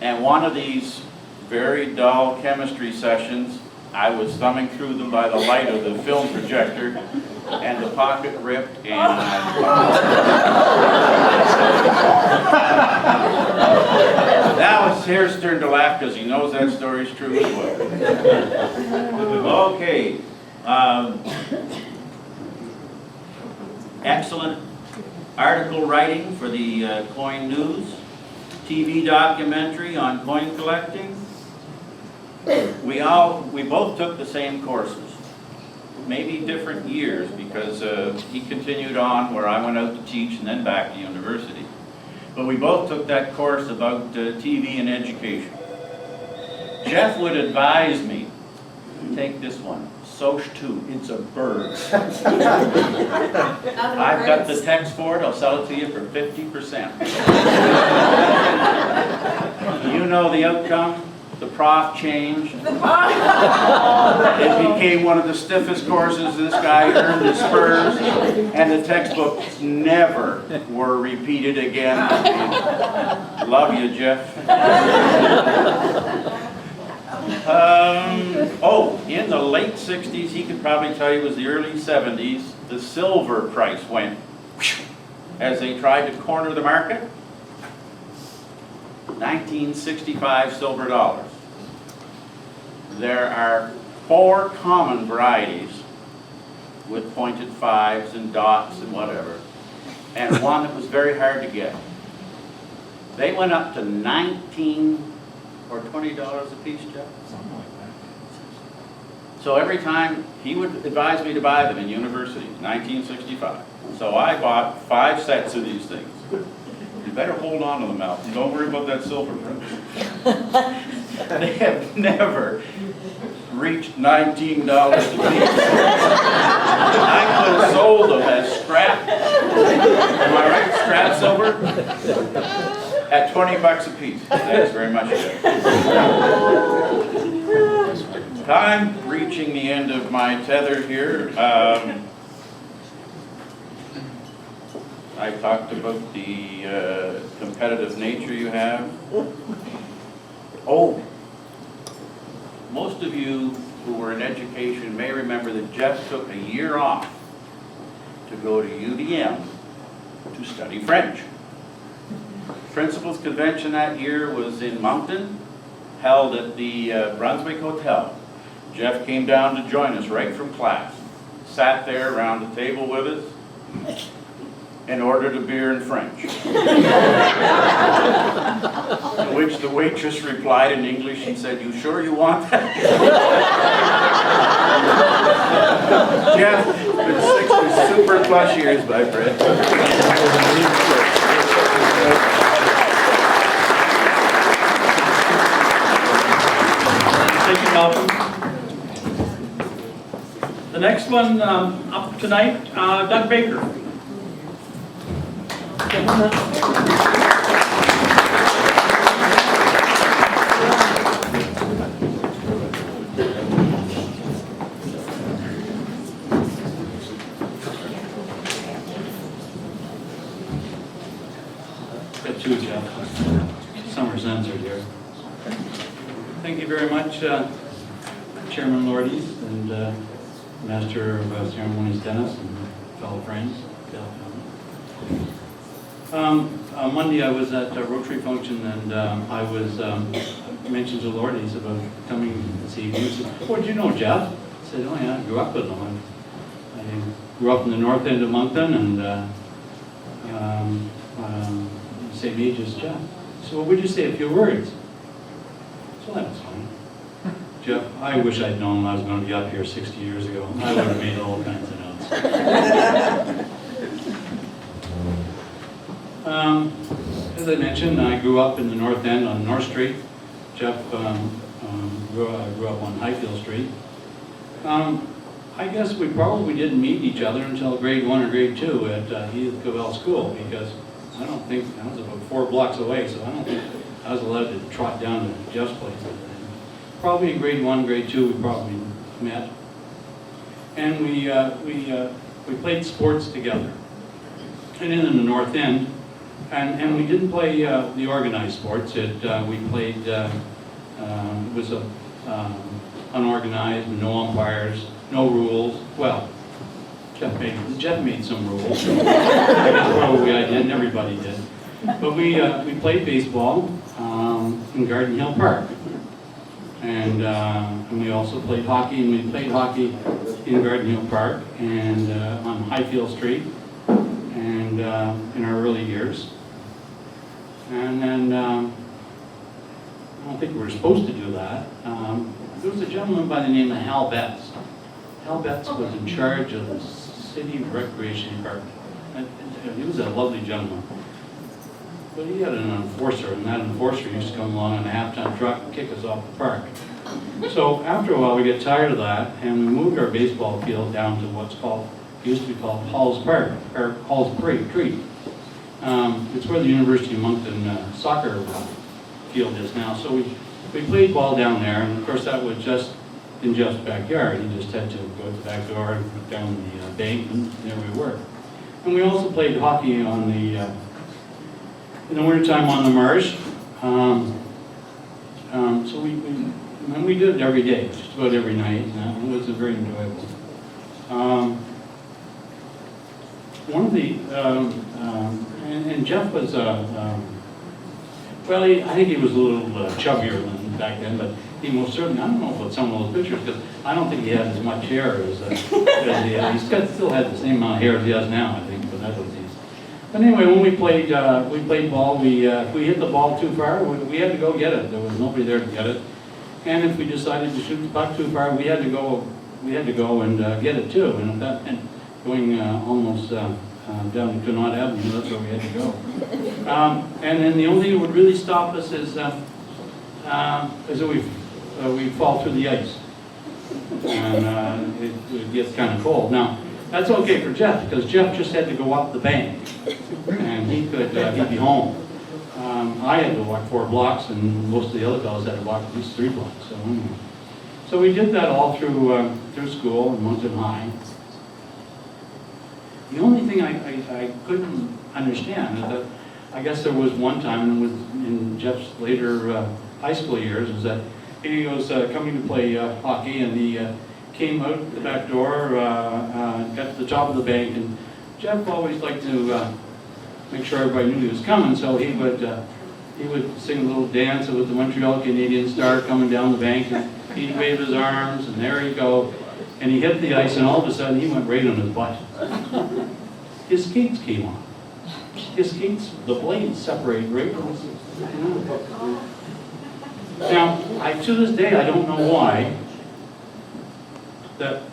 And one of these very dull chemistry sessions, I was thumbing through them by the light of the film projector, and the pocket ripped, and now it's Harris' turn to laugh because he knows that story's true as well. Okay. Excellent article writing for the Coin News, TV documentary on coin collecting. We both took the same courses, maybe different years because he continued on where I went out to teach and then back to university. But we both took that course about TV and education. Geoff would advise me, take this one, Soch 2, it's a bird. I've got the text for it, I'll sell it to you for 50%. You know the outcome? The prof changed. It became one of the stiffest courses. This guy earned his spurs, and the textbooks never were repeated again. Love you, Geoff. In the late 60s, he could probably tell you it was the early 70s, the silver price went as they tried to corner the market. 1965 silver dollars. There are 4 common varieties with pointed 5s and dots and whatever, and one that was very hard to get. They went up to $19 or $20 a piece, Geoff? Something like that. So every time he would advise me to buy them in university, 1965. So I bought 5 sets of these things. You better hold on to them, Malcolm. Don't worry about that silver price. They have never reached $19 a piece. I could have sold them as scrap. Am I right? Scrap silver? At $20 a piece. Thanks very much, Geoff. I'm reaching the end of my tether here. I talked about the competitive nature you have. Oh, most of you who were in education may remember that Geoff took a year off to go to UDM to study French. Principals Convention that year was in Moncton, held at the Brunswick Hotel. Geoff came down to join us right from class, sat there around the table with us, and ordered a beer in French. which the waitress replied in English and said, "You sure you want that?" Geoff, the 6 was super plush years, my friend. Thank you, Malcolm. The next one up tonight, Doug Baker. Got two, Geoff. Summer censored here. Thank you very much, Chairman Lordy and Master of Ceremonies Dennis and fellow friends. On Monday I was at a Rotary function and I was mentioned to Lordy's about coming this evening. He said, "Oh, do you know Geoff?" I said, "Oh yeah, I grew up with him. I grew up in the north end of Moncton and same age as Geoff." So would you say a few words? So that was fun. Geoff, I wish I'd known I was going to be up here 60 years ago. I would have made all kinds of notes. As I mentioned, I grew up in the north end on North Street. Geoff grew up on Highfield Street. I guess we probably didn't meet each other until grade 1 or grade 2 at Geoff Bell School, because I don't think, I was about 4 blocks away, so I don't think I was allowed to trot down to Geoff's place. Probably in grade 1, grade 2, we probably met. And we played sports together. And in the north end, and we didn't play the organized sports. We played, it was unorganized, no umpires, no rules. Well, Geoff made some rules. I guess probably I did, and everybody did. But we played baseball in Garden Hill Park. And we also played hockey, and we played hockey in Garden Hill Park and on Highfield Street and in our early years. And then I don't think we were supposed to do that. There was a gentleman by the name of Hal Betts. Hal Betts was in charge of the city recreation department. And he was a lovely gentleman. But he had an enforcer, and that enforcer used to come along in a half-ton truck and kick us off the park. So after a while, we got tired of that, and we moved our baseball field down to what's called, used to be called Hall's Park, or Hall's Creek. It's where the University of Moncton soccer field is now. So we played ball down there, and of course that was just in Geoff's backyard. He just had to go to the back door and put down the bank, and there we were. And we also played hockey on the in the wintertime on the marsh. So we did it every day, just about every night, and it was very enjoyable. One of the, and Geoff was, well, I think he was a little chubbier than back then, but he most certainly, I don't know about some of those pictures, because I don't think he had as much hair as he had. He's still had the same amount of hair as he has now, I think, but that was easy. But anyway, when we played ball, if we hit the ball too far, we had to go get it. There was nobody there to get it. And if we decided to shoot the puck too far, we had to go and get it too. And if that meant going almost down to Connaught Avenue, that's where we had to go. And then the only thing that would really stop us is that we fall through the ice. And it gets kind of cold. Now, that's okay for Geoff, because Geoff just had to go up the bank, and he'd be home. I had to walk 4 blocks, and most of the other fellows had to walk at least 3 blocks. So we did that all through school in Moncton High. The only thing I couldn't understand is that I guess there was one time, and it was in Geoff's later high school years, is that he was coming to play hockey, and he came out the back door, got to the top of the bank, and Geoff always liked to make sure everybody knew he was coming, so he would sing a little dance with the Montreal Canadian star coming down the bank, and he'd wave his arms, and there he'd go, and he hit the ice, and all of a sudden he went right on his butt. His skates came on. his skates, the blades separate right. Now, to this day, I don't know why, that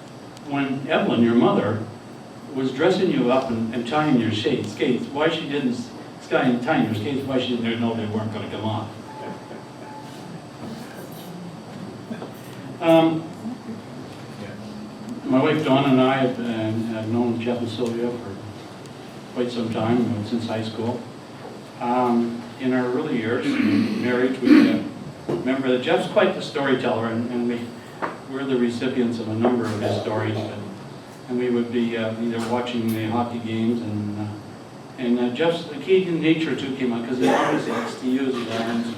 when Evelyn, your mother, was dressing you up and tying your skates, why she didn't, tying your skates, why she didn't know they weren't going to come off. My wife Dawn and I have known Geoff and Sylvia for quite some time, since high school. In our early years in marriage, we remember that Geoff's quite the storyteller, and we're the recipients of a number of his stories. And we would be either watching the hockey games, and Geoff's Acadian nature too came out, because he always likes to use his arms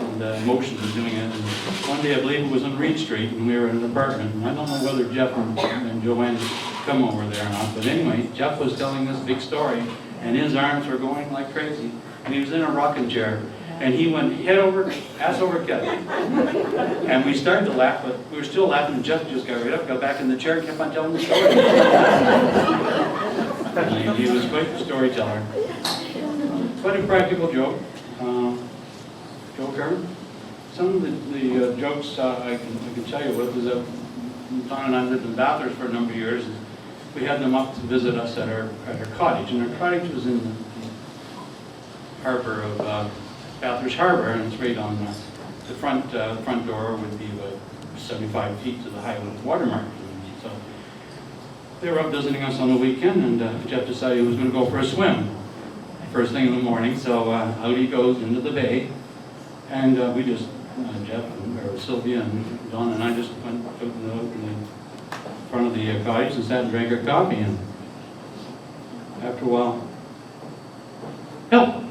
and motion of doing it. And one day, I believe it was on Reed Street, and we were in an apartment. And I don't know whether Geoff and Joanne come over there or not, but anyway, Geoff was telling this big story, and his arms were going like crazy, and he was in a rocking chair, and he went head over, ass over kettle. And we started to laugh, but we were still laughing, and Geoff just got right up, got back in the chair, and kept on telling the story. He was quite the storyteller. Quite a practical joke. Joker. Some of the jokes I can tell you with is that Don and I lived in Bathurst for a number of years. And we had them up to visit us at our cottage, and our cottage was in the harbor of Bathurst Harbor, and it's right on the front door would be about 75 feet to the high water mark. So they were up visiting us on the weekend, and Geoff decided he was going to go for a swim first thing in the morning. So out he goes into the bay, and we just, Geoff or Sylvia and Don and I just went out in the front of the cottage and sat and drank our coffee. And after a while, help!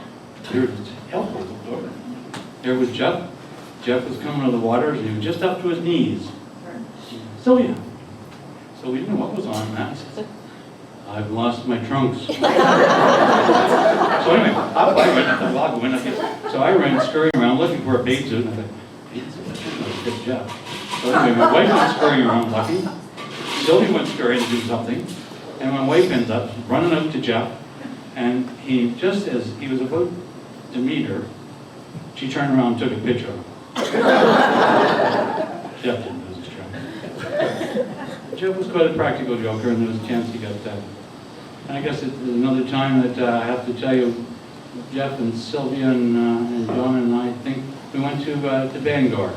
There was Geoff. Geoff was coming out of the water, and he was just up to his knees. Sylvia. So we didn't know what was on that. I've lost my trunks. So anyway, I ran scurrying around looking for a paid suit, and I thought, paid suit? That's good Geoff. So anyway, my wife went scurrying around looking. Sylvia went scurrying to do something, and my wife ends up running up to Geoff, and he, just as he was about to meet her, she turned around and took a picture of him. Geoff didn't lose his trunks. Geoff was quite a practical joker, and there was a chance he got that. And I guess it's another time that I have to tell you, Geoff and Sylvia and John and I think we went to Bangor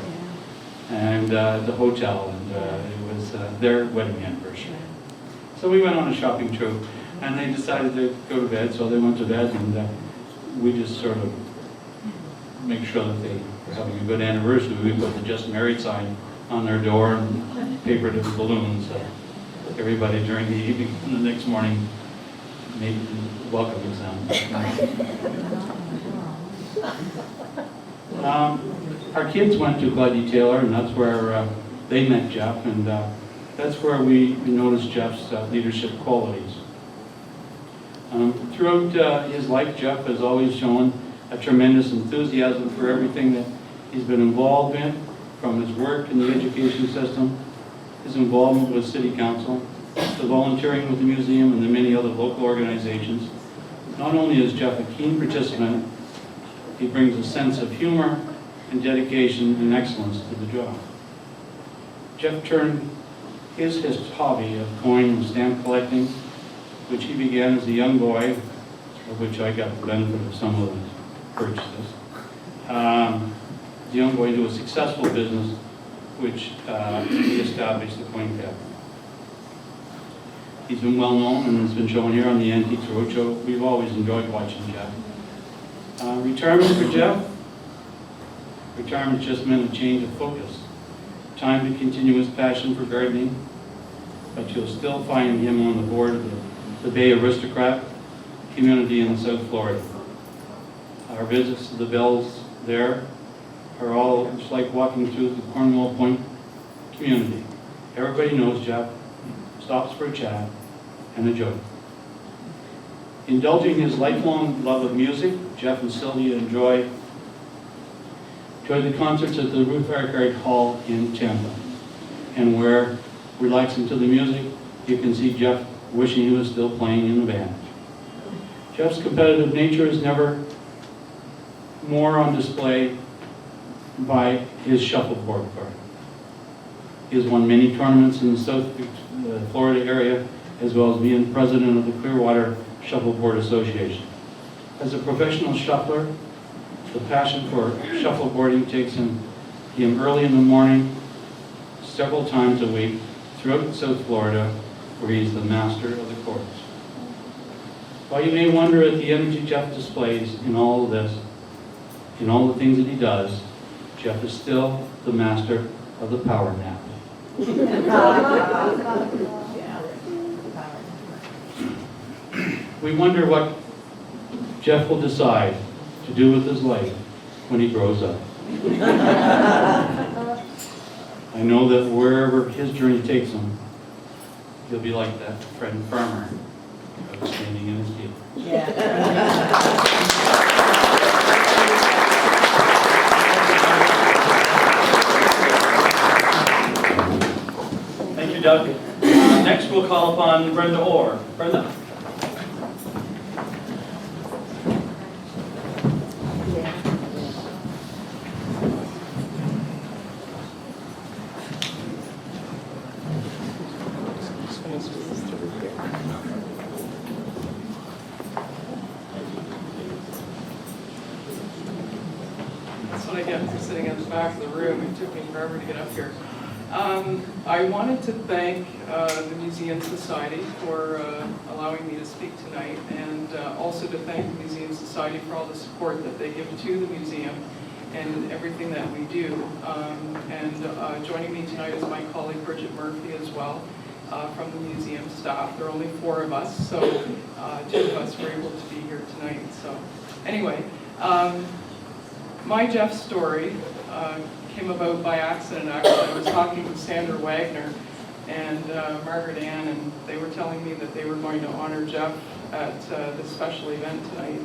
and the hotel, and it was their wedding anniversary. So we went on a shopping trip, and they decided to go to bed, so they went to bed, and we just sort of make sure that they were having a good anniversary. We put the Just Married sign on their door and papered it with balloons. Everybody during the evening and the next morning made welcoming sounds. Our kids went to Gladys Taylor, and that's where they met Geoff, and that's where we noticed Geoff's leadership qualities. Throughout his life, Geoff has always shown a tremendous enthusiasm for everything that he's been involved in, from his work in the education system, his involvement with City Council, the volunteering with the museum and the many other local organizations. Not only is Geoff a keen participant, he brings a sense of humor and dedication and excellence to the job. Geoff turned his hobby of coin and stamp collecting, which he began as a young boy, of which I got the benefit of some of his purchases. As a young boy, into a successful business, which he established the Coin Cabinet. He's been well known and has been shown here on the Antiques Roadshow. We've always enjoyed watching Geoff. Retirement for Geoff? Retirement just meant a change of focus. Time to continue his passion for gardening, but you'll still find him on the board of the Bay Aristocrat community in South Florida. Our visits to the Bells there are all just like walking through the Cornwall Point community. Everybody knows Geoff, stops for a chat and a joke. Indulging his lifelong love of music, Geoff and Sylvia enjoy the concerts at the Ruth Arcade Hall in Tampa. And where, relaxing to the music, you can see Geoff wishing he was still playing in the band. Jeff's competitive nature is never more on display by his shuffleboard card. He has won many tournaments in the South Florida area, as well as being president of the Clearwater Shuffleboard Association. As a professional shuffler, the passion for shuffleboarding takes him early in the morning, several times a week, throughout South Florida, where he's the master of the course. While you may wonder at the energy Geoff displays in all of this, in all the things that he does, Geoff is still the master of the power nap. We wonder what Geoff will decide to do with his life when he grows up. I know that wherever his journey takes him, he'll be like that friend farmer standing in his field. Thank you, Doug. Next, we'll call upon Brenda Orr. Brenda. That's what I get for sitting at the back of the room. It took me forever to get up here. I wanted to thank the Museum Society for allowing me to speak tonight, and also to thank the Museum Society for all the support that they give to the museum and everything that we do. Joining me tonight is my colleague Bridget Murphy as well, from the museum staff. There are only 4 of us, so 2 of us were able to be here tonight. So anyway, my Geoff story came about by accident. Actually, I was talking to Sandra Wagner and Margaret Ann, and they were telling me that they were going to honor Geoff at this special event tonight.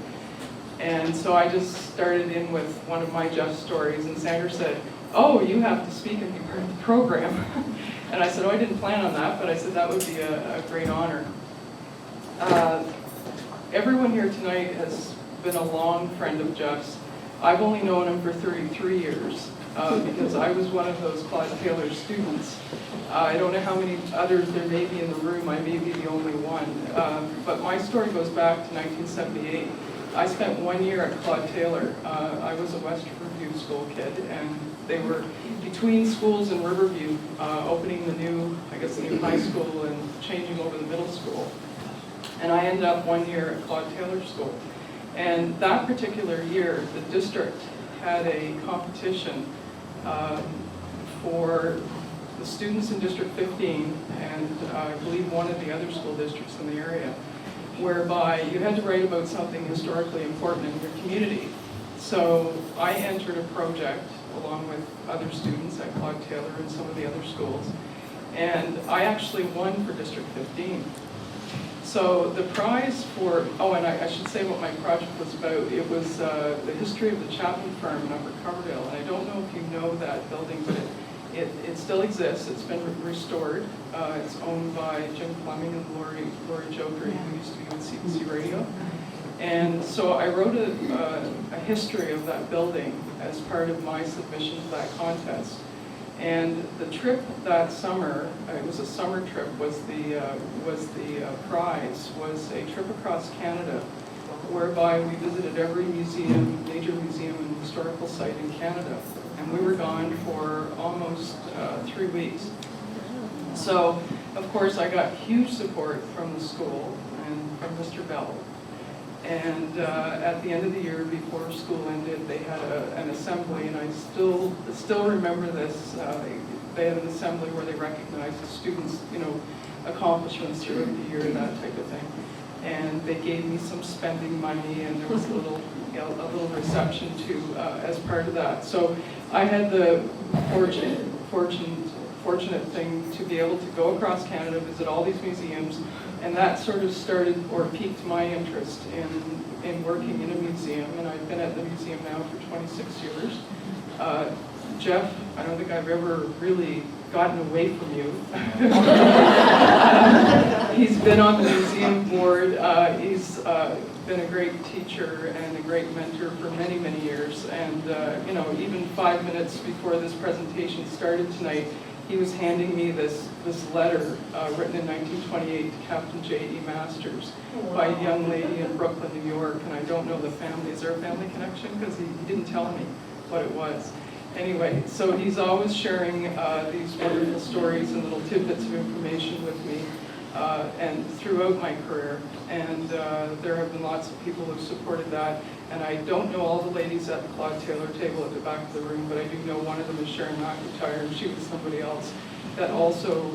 And so I just started in with one of my Geoff stories, and Sandra said, "Oh, you have to speak and be part of the program." And I said, "Oh, I didn't plan on that," but I said that would be a great honor. Everyone here tonight has been a long friend of Geoff's. I've only known him for 33 years. Because I was one of those Claude Taylor students. I don't know how many others there may be in the room. I may be the only one. But my story goes back to 1978. I spent 1 year at Claude Taylor. I was a West Riverview school kid, and they were between schools in Riverview, opening the new high school and changing over the middle school. And I ended up 1 year at Claude Taylor School. And that particular year, the district had a competition for the students in District 15 and I believe one of the other school districts in the area, whereby you had to write about something historically important in your community. So I entered a project along with other students at Claude Taylor and some of the other schools, and I actually won for District 15. So the prize for, and I should say what my project was about. It was the history of the Chapman firm in Upper Coverdale. And I don't know if you know that building, but it still exists. It's been restored. It's owned by Jim Fleming and Lori Jokeri, who used to be with CBC Radio. And so I wrote a history of that building as part of my submission to that contest. And the trip that summer, it was a summer trip, was the prize, was a trip across Canada, whereby we visited every museum, major museum and historical site in Canada. And we were gone for almost 3 weeks. So, of course, I got huge support from the school and from Mr. Bell. And at the end of the year, before school ended, they had an assembly, and I still remember this. They had an assembly where they recognized the students, accomplishments throughout the year, that type of thing. And they gave me some spending money, and there was a little reception too as part of that. So I had the fortunate thing to be able to go across Canada, visit all these museums, and that sort of started or piqued my interest in working in a museum, and I've been at the museum now for 26 years. Geoff, I don't think I've ever really gotten away from you. He's been on the museum board. He's been a great teacher and a great mentor for many, many years. And, you know, even 5 minutes before this presentation started tonight, he was handing me this letter written in 1928 to Captain J.E. Masters by a young lady in Brooklyn, New York. And I don't know the family. Is there a family connection? Because he didn't tell me what it was. Anyway, so he's always sharing these wonderful stories and little tidbits of information with me and throughout my career. And there have been lots of people who have supported that. And I don't know all the ladies at the Claude Taylor table at the back of the room, but I do know one of them is Sharon McIntyre, and she was somebody else that also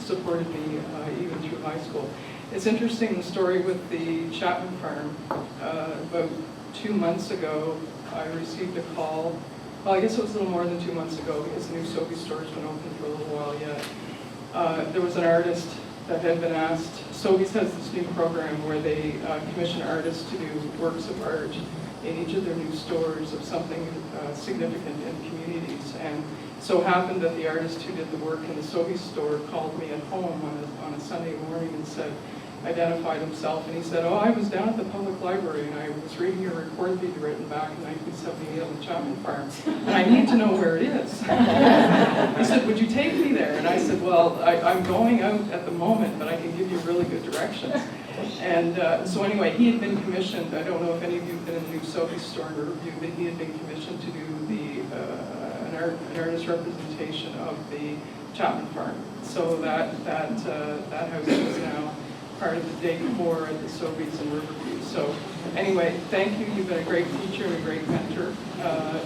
supported me even through high school. It's interesting, the story with the Chapman farm. About 2 months ago, I received a call. Well, I guess it was a little more than 2 months ago because the new Sophie store's been open for a little while yet. There was an artist that had been asked. Sobeys has this new program where they commission artists to do works of art in each of their new stores of something significant in communities. And so happened that the artist who did the work in the Sobeys store called me at home on a Sunday morning and said, identified himself, and he said, oh, I was down at the public library and I was reading your report that you written back in 1978 on the Chapman farm, and I need to know where it is. He said, would you take me there? And I said, well, I'm going out at the moment, but I can give you really good directions. And so anyway, he had been commissioned, I don't know if any of you have been in the new Sophie store in Riverview, but he had been commissioned to do an artist representation of the Chapman farm. So that house is now part of the decor at the Sobeys in Riverview. So anyway, thank you. You've been a great teacher and a great mentor.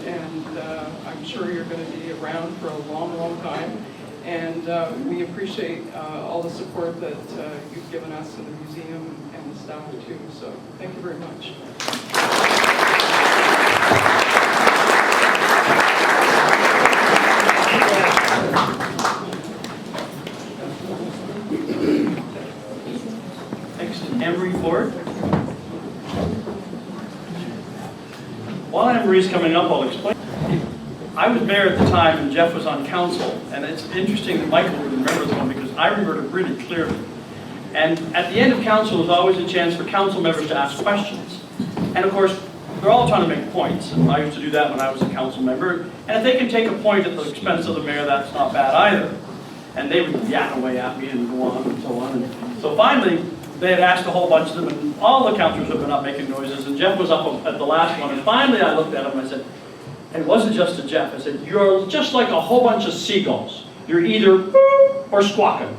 And I'm sure you're going to be around for a long, long time. And we appreciate all the support that you've given us in the museum and the staff too. So thank you very much. Anne-Marie Ford. While Anne-Marie's coming up, I'll explain. I was mayor at the time and Geoff was on council, and it's interesting that Michael would remember this one because I remember it really clearly. And at the end of council, there's always a chance for council members to ask questions. And of course, they're all trying to make points, and I used to do that when I was a council member. And if they can take a point at the expense of the mayor, that's not bad either. And they would yak away at me and go on and so on. And so finally, they had asked a whole bunch of them, and all the councillors had been up making noises, and Geoff was up at the last one, and finally I looked at him and I said, and it wasn't just to Geoff, I said, you're just like a whole bunch of seagulls. You're either boop or squawking.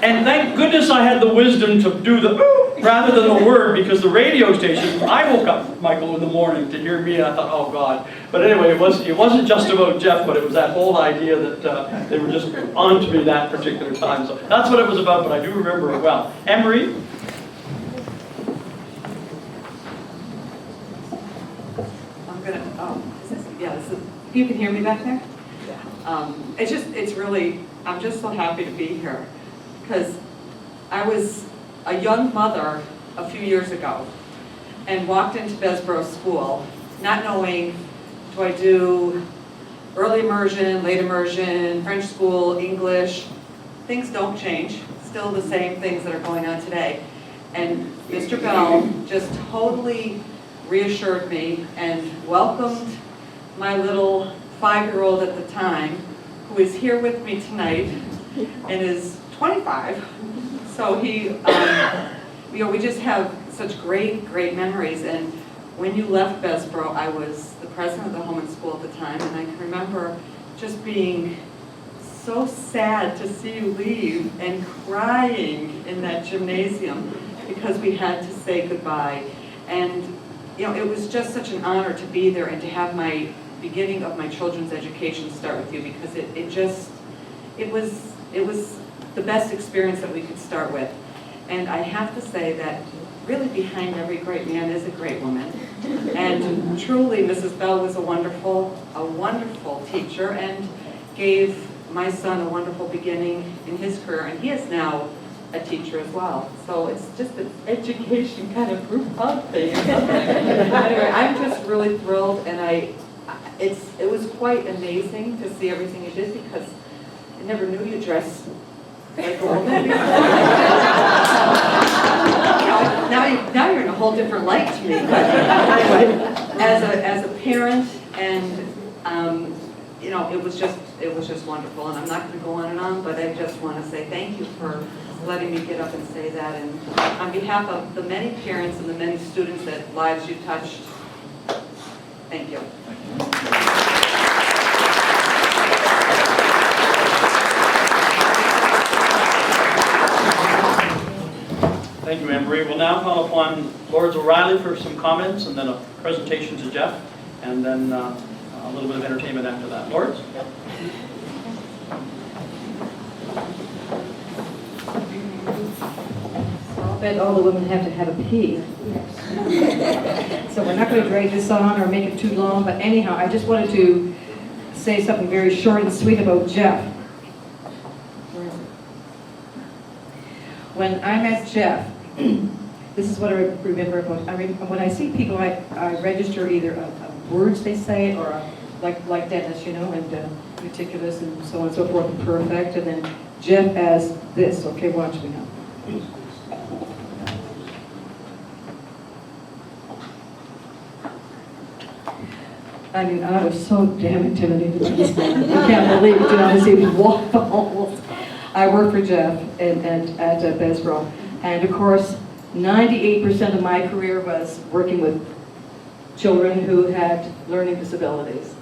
And thank goodness I had the wisdom to do the boop rather than the word, because the radio station, I woke up, Michael, in the morning to hear me, and I thought, oh God. But anyway, it wasn't just about Geoff, but it was that whole idea that they were just on to me that particular time. So that's what it was about, but I do remember it well. Anne-Marie? I'm gonna, you can hear me back there? It's really, I'm just so happy to be here, because I was a young mother a few years ago and walked into Besborough School not knowing, do I do early immersion, late immersion, French school, English? Things don't change, still the same things that are going on today. And Mr. Bell just totally reassured me and welcomed my little 5-year-old at the time, who is here with me tonight and is 25. So he, we just have such great memories. And when you left Besborough, I was the president of the home and school at the time, and I can remember just being so sad to see you leave and crying in that gymnasium because we had to say goodbye. And it was just such an honor to be there and to have my beginning of my children's education start with you, because it was the best experience that we could start with. And I have to say that really behind every great man is a great woman. And truly, Mrs. Bell was a wonderful teacher and gave my son a wonderful beginning in his career, and he is now a teacher as well. So it's just an education kind of group hug thing. Anyway, I'm just really thrilled, and it was quite amazing to see everything you did, because I never knew you dressed like a woman. now you're in a whole different light to me. But anyway, as a parent, and you know, it was just wonderful. And I'm not going to go on and on, but I just want to say thank you for letting me get up and say that. And on behalf of the many parents and the many students that lives you touched, thank you. Thank you, Anne Marie. We'll now call upon Lawrence O'Reilly for some comments, and then a presentation to Geoff, and then a little bit of entertainment after that. Lawrence? Yep. I'll bet all the women have to have a pee. So we're not going to drag this on or make it too long, but anyhow, I just wanted to say something very short and sweet about Geoff. When I met Geoff, this is what I remember about. When I see people, I register either words they say or like Dennis, you know, and meticulous and so on and so forth, and perfect, and then Geoff as this. Okay, watch me now. I mean, I was so damn intimidated by this man. I can't believe it, you know, to see these waffles. I worked for Geoff at Besbro, and of course, 98% of my career was working with children who had learning disabilities.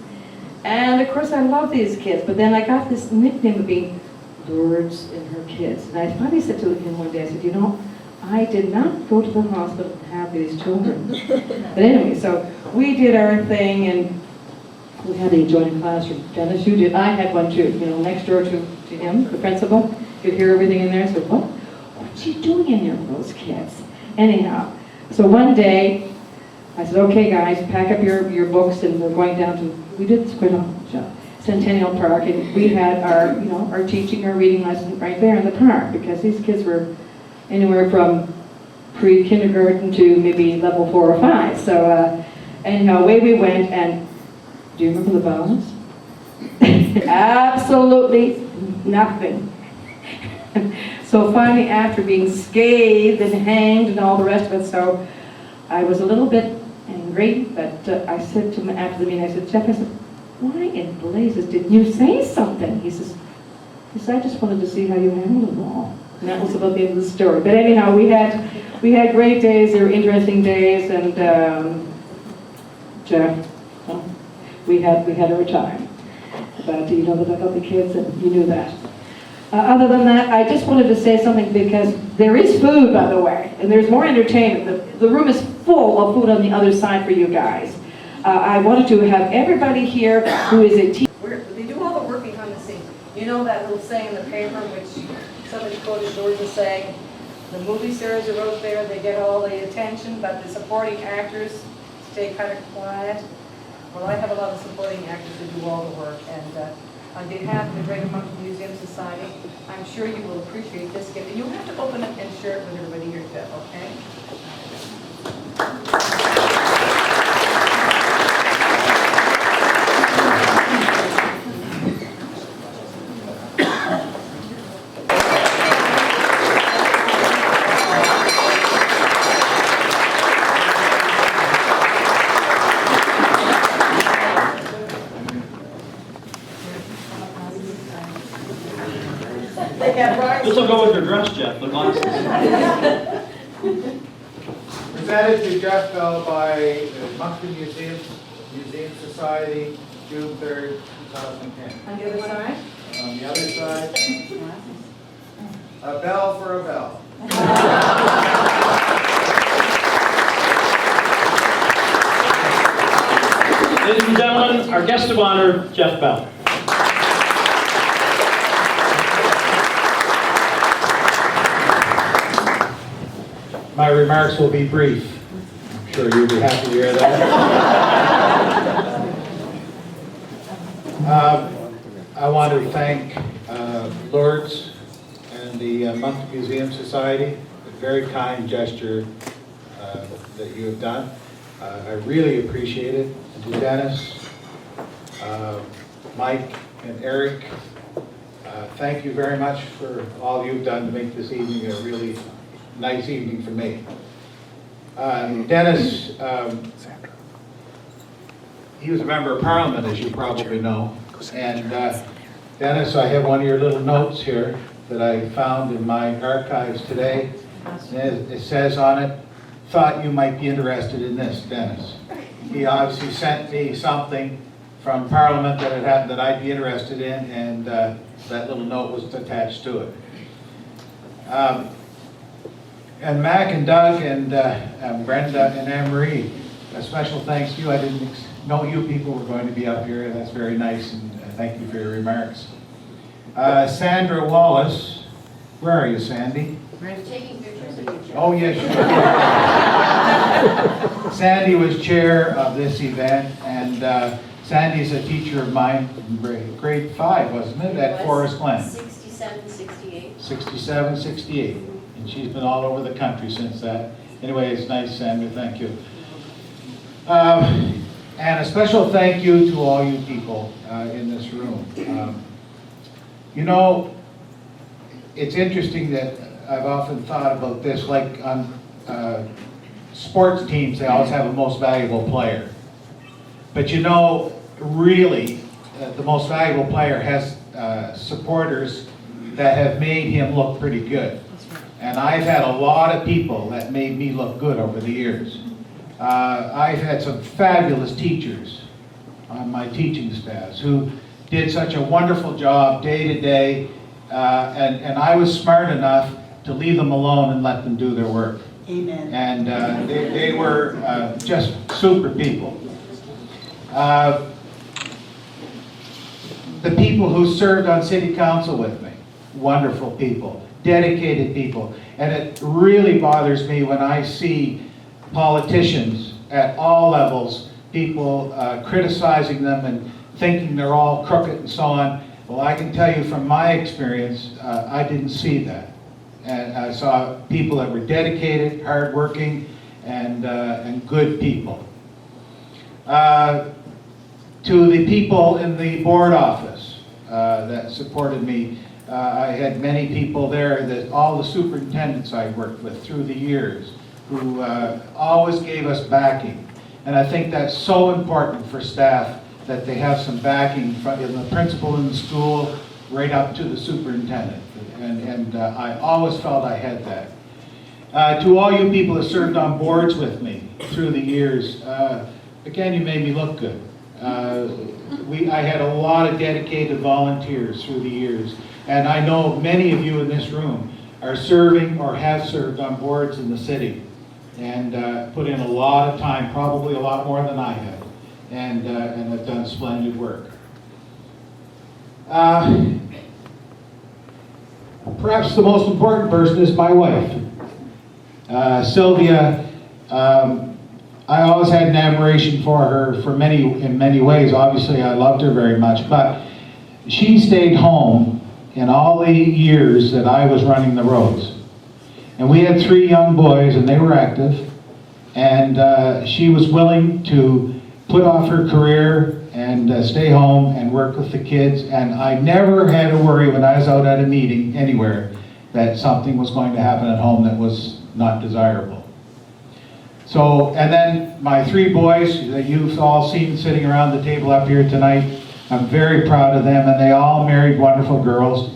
And of course, I love these kids, but then I got this nickname of being Lourdes and her kids. And I finally said to him one day, I said, you know, I did not go to the hospital and have these children. But anyway, so we did our thing, and we had the adjoining classroom. Dennis, you did. I had one too, you know, next door to him, the principal. You'd hear everything in there. So what's she doing in there with those kids? Anyhow, so one day, I said, okay guys, pack up your books, and we're going down to, we did this quite often, Centennial Park, and we had our, you know, our teaching, our reading lesson right there in the park, because these kids were anywhere from pre-kindergarten to maybe level 4 or 5. So anyhow, away we went, and do you remember the balance? Absolutely nothing. So finally, after being scathed and hanged and all the rest of it, so I was a little bit angry, but I said to him after the meeting, I said, Geoff, I said, why in blazes didn't you say something? He says, I just wanted to see how you handled it all. And that was about the end of the story. But anyhow, we had great days. They were interesting days, and Geoff, well, we had our time. But you know that I love the kids, and you knew that. Other than that, I just wanted to say something, because there is food, by the way, and there's more entertainment. The room is full of food on the other side for you guys. I wanted to have everybody here who is a teacher. They do all the work behind the scenes. You know that little saying in the paper, which somebody quoted George as saying, the movie stars are out there, they get all the attention, but the supporting actors stay kind of quiet. Well, I have a lot of supporting actors who do all the work, and on behalf of the Greater Moncton Museum Society, I'm sure you will appreciate this gift. And you'll have to open it and share it with everybody here, Geoff, okay? This will go with your dress, Geoff, the glasses. Presented to Geoff Bell by the Moncton Museum Society, June 3rd, 2010. On the other side? On the other side, a bell for a bell. Ladies and gentlemen, our guest of honor, Geoff Bell. My remarks will be brief. I'm sure you'll be happy to hear that. I want to thank Lourdes and the Moncton Museum Society. A very kind gesture that you have done. I really appreciate it. And to Dennis, Mike, and Eric, thank you very much for all you've done to make this evening a really nice evening for me. Dennis, he was a member of Parliament, as you probably know. And Dennis, I have one of your little notes here that I found in my archives today. And it says on it, "Thought you might be interested in this, Dennis." He obviously sent me something from Parliament that I'd be interested in, and that little note was attached to it. And Mac and Doug and Brenda and Anne-Marie, a special thanks to you. I didn't know you people were going to be up here. That's very nice, and thank you for your remarks. Sandra Wallace, where are you, Sandy? I'm taking pictures of you. Oh, yes, sure. Sandy was chair of this event, and Sandy's a teacher of mine in grade 5, wasn't it, at Forest Glen? 67, 68. 67, 68. And she's been all over the country since that. Anyway, it's nice, Sandra, thank you. And a special thank you to all you people in this room. You know, it's interesting that I've often thought about this, like on sports teams, they always have a most valuable player. But you know, really, the most valuable player has supporters that have made him look pretty good. And I've had a lot of people that made me look good over the years. I've had some fabulous teachers on my teaching staffs who did such a wonderful job day to day, and I was smart enough to leave them alone and let them do their work. Amen. And they were just super people. The people who served on city council with me, wonderful people, dedicated people. And it really bothers me when I see politicians at all levels, people criticizing them and thinking they're all crooked and so on. Well, I can tell you from my experience, I didn't see that. And I saw people that were dedicated, hardworking, and good people. To the people in the board office that supported me, I had many people there, that all the superintendents I worked with through the years, who always gave us backing. And I think that's so important for staff, that they have some backing from the principal in the school right up to the superintendent. And I always felt I had that. To all you people that served on boards with me through the years, again, you made me look good. I had a lot of dedicated volunteers through the years. And I know many of you in this room are serving or have served on boards in the city, and put in a lot of time, probably a lot more than I have, and have done splendid work. Perhaps the most important person is my wife. Sylvia, I always had an admiration for her in many ways. Obviously, I loved her very much, but she stayed home in all the years that I was running the roads. And we had 3 young boys, and they were active, and she was willing to put off her career and stay home and work with the kids, and I never had to worry when I was out at a meeting anywhere that something was going to happen at home that was not desirable. So, and then my 3 boys that you've all seen sitting around the table up here tonight, I'm very proud of them, and they all married wonderful girls,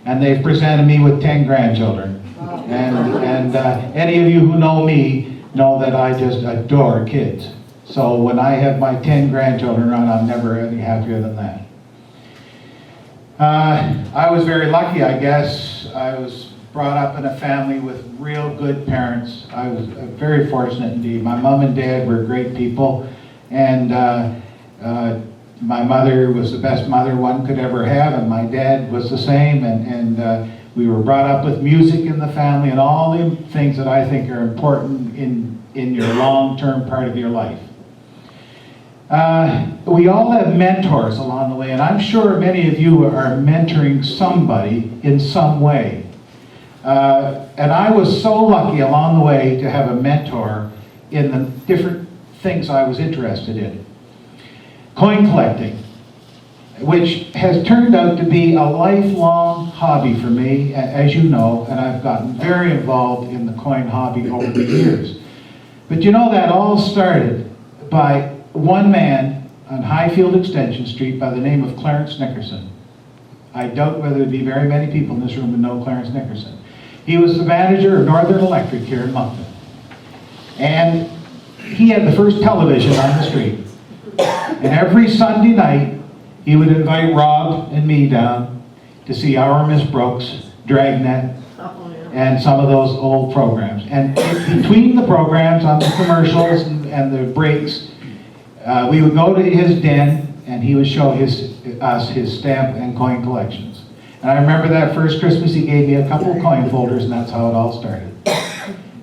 and they've presented me with 10 grandchildren. And any of you who know me know that I just adore kids. So when I have my 10 grandchildren around, I'm never any happier than that. I was very lucky, I guess. I was brought up in a family with real good parents. I was very fortunate indeed. My mom and dad were great people, and my mother was the best mother one could ever have, and my dad was the same, and we were brought up with music in the family and all the things that I think are important in your long-term part of your life. We all have mentors along the way, and I'm sure many of you are mentoring somebody in some way. And I was so lucky along the way to have a mentor in the different things I was interested in. Coin collecting, which has turned out to be a lifelong hobby for me, as you know, and I've gotten very involved in the coin hobby over the years. But you know, that all started by one man on Highfield Extension Street by the name of Clarence Nickerson. I doubt whether there'd be very many people in this room would know Clarence Nickerson. He was the manager of Northern Electric here in Moncton. And he had the first television on the street. And every Sunday night, he would invite Rob and me down to see Our Miss Brooks, Dragnet, and some of those old programs. And between the programs, on the commercials and the breaks, we would go to his den, and he would show us his stamp and coin collections. And I remember that first Christmas, he gave me a couple of coin folders, and that's how it all started.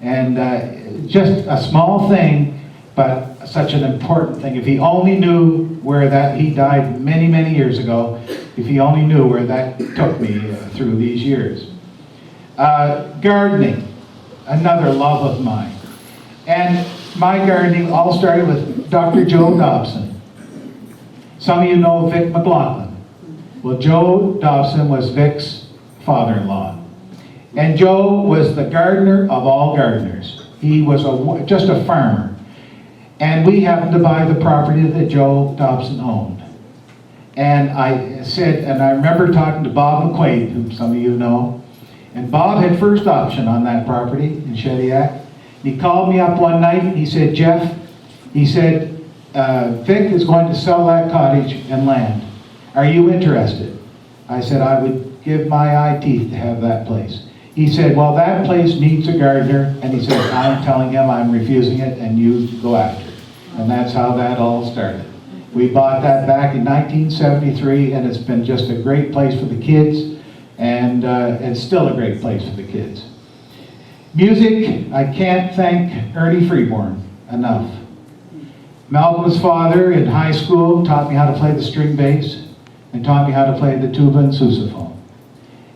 And just a small thing, but such an important thing. If he only knew where that, he died many, many years ago, if he only knew where that took me through these years. Gardening, another love of mine. And my gardening all started with Dr. Joe Dobson. Some of you know Vic McLaughlin. Well, Joe Dobson was Vic's father-in-law. And Joe was the gardener of all gardeners. He was just a farmer. And we happened to buy the property that Joe Dobson owned. And I remember talking to Bob McQuaid, whom some of you know. And Bob had first option on that property in Shediac. He called me up one night and he said, Geoff, he said, Vic is going to sell that cottage and land. Are you interested? I said, I would give my eye teeth to have that place. He said, well, that place needs a gardener. And he said, I'm telling him I'm refusing it and you go after it. And that's how that all started. We bought that back in 1973 and it's been just a great place for the kids. And it's still a great place for the kids. Music, I can't thank Ernie Freeborn enough. Malcolm's father in high school taught me how to play the string bass and taught me how to play the tuba and sousaphone.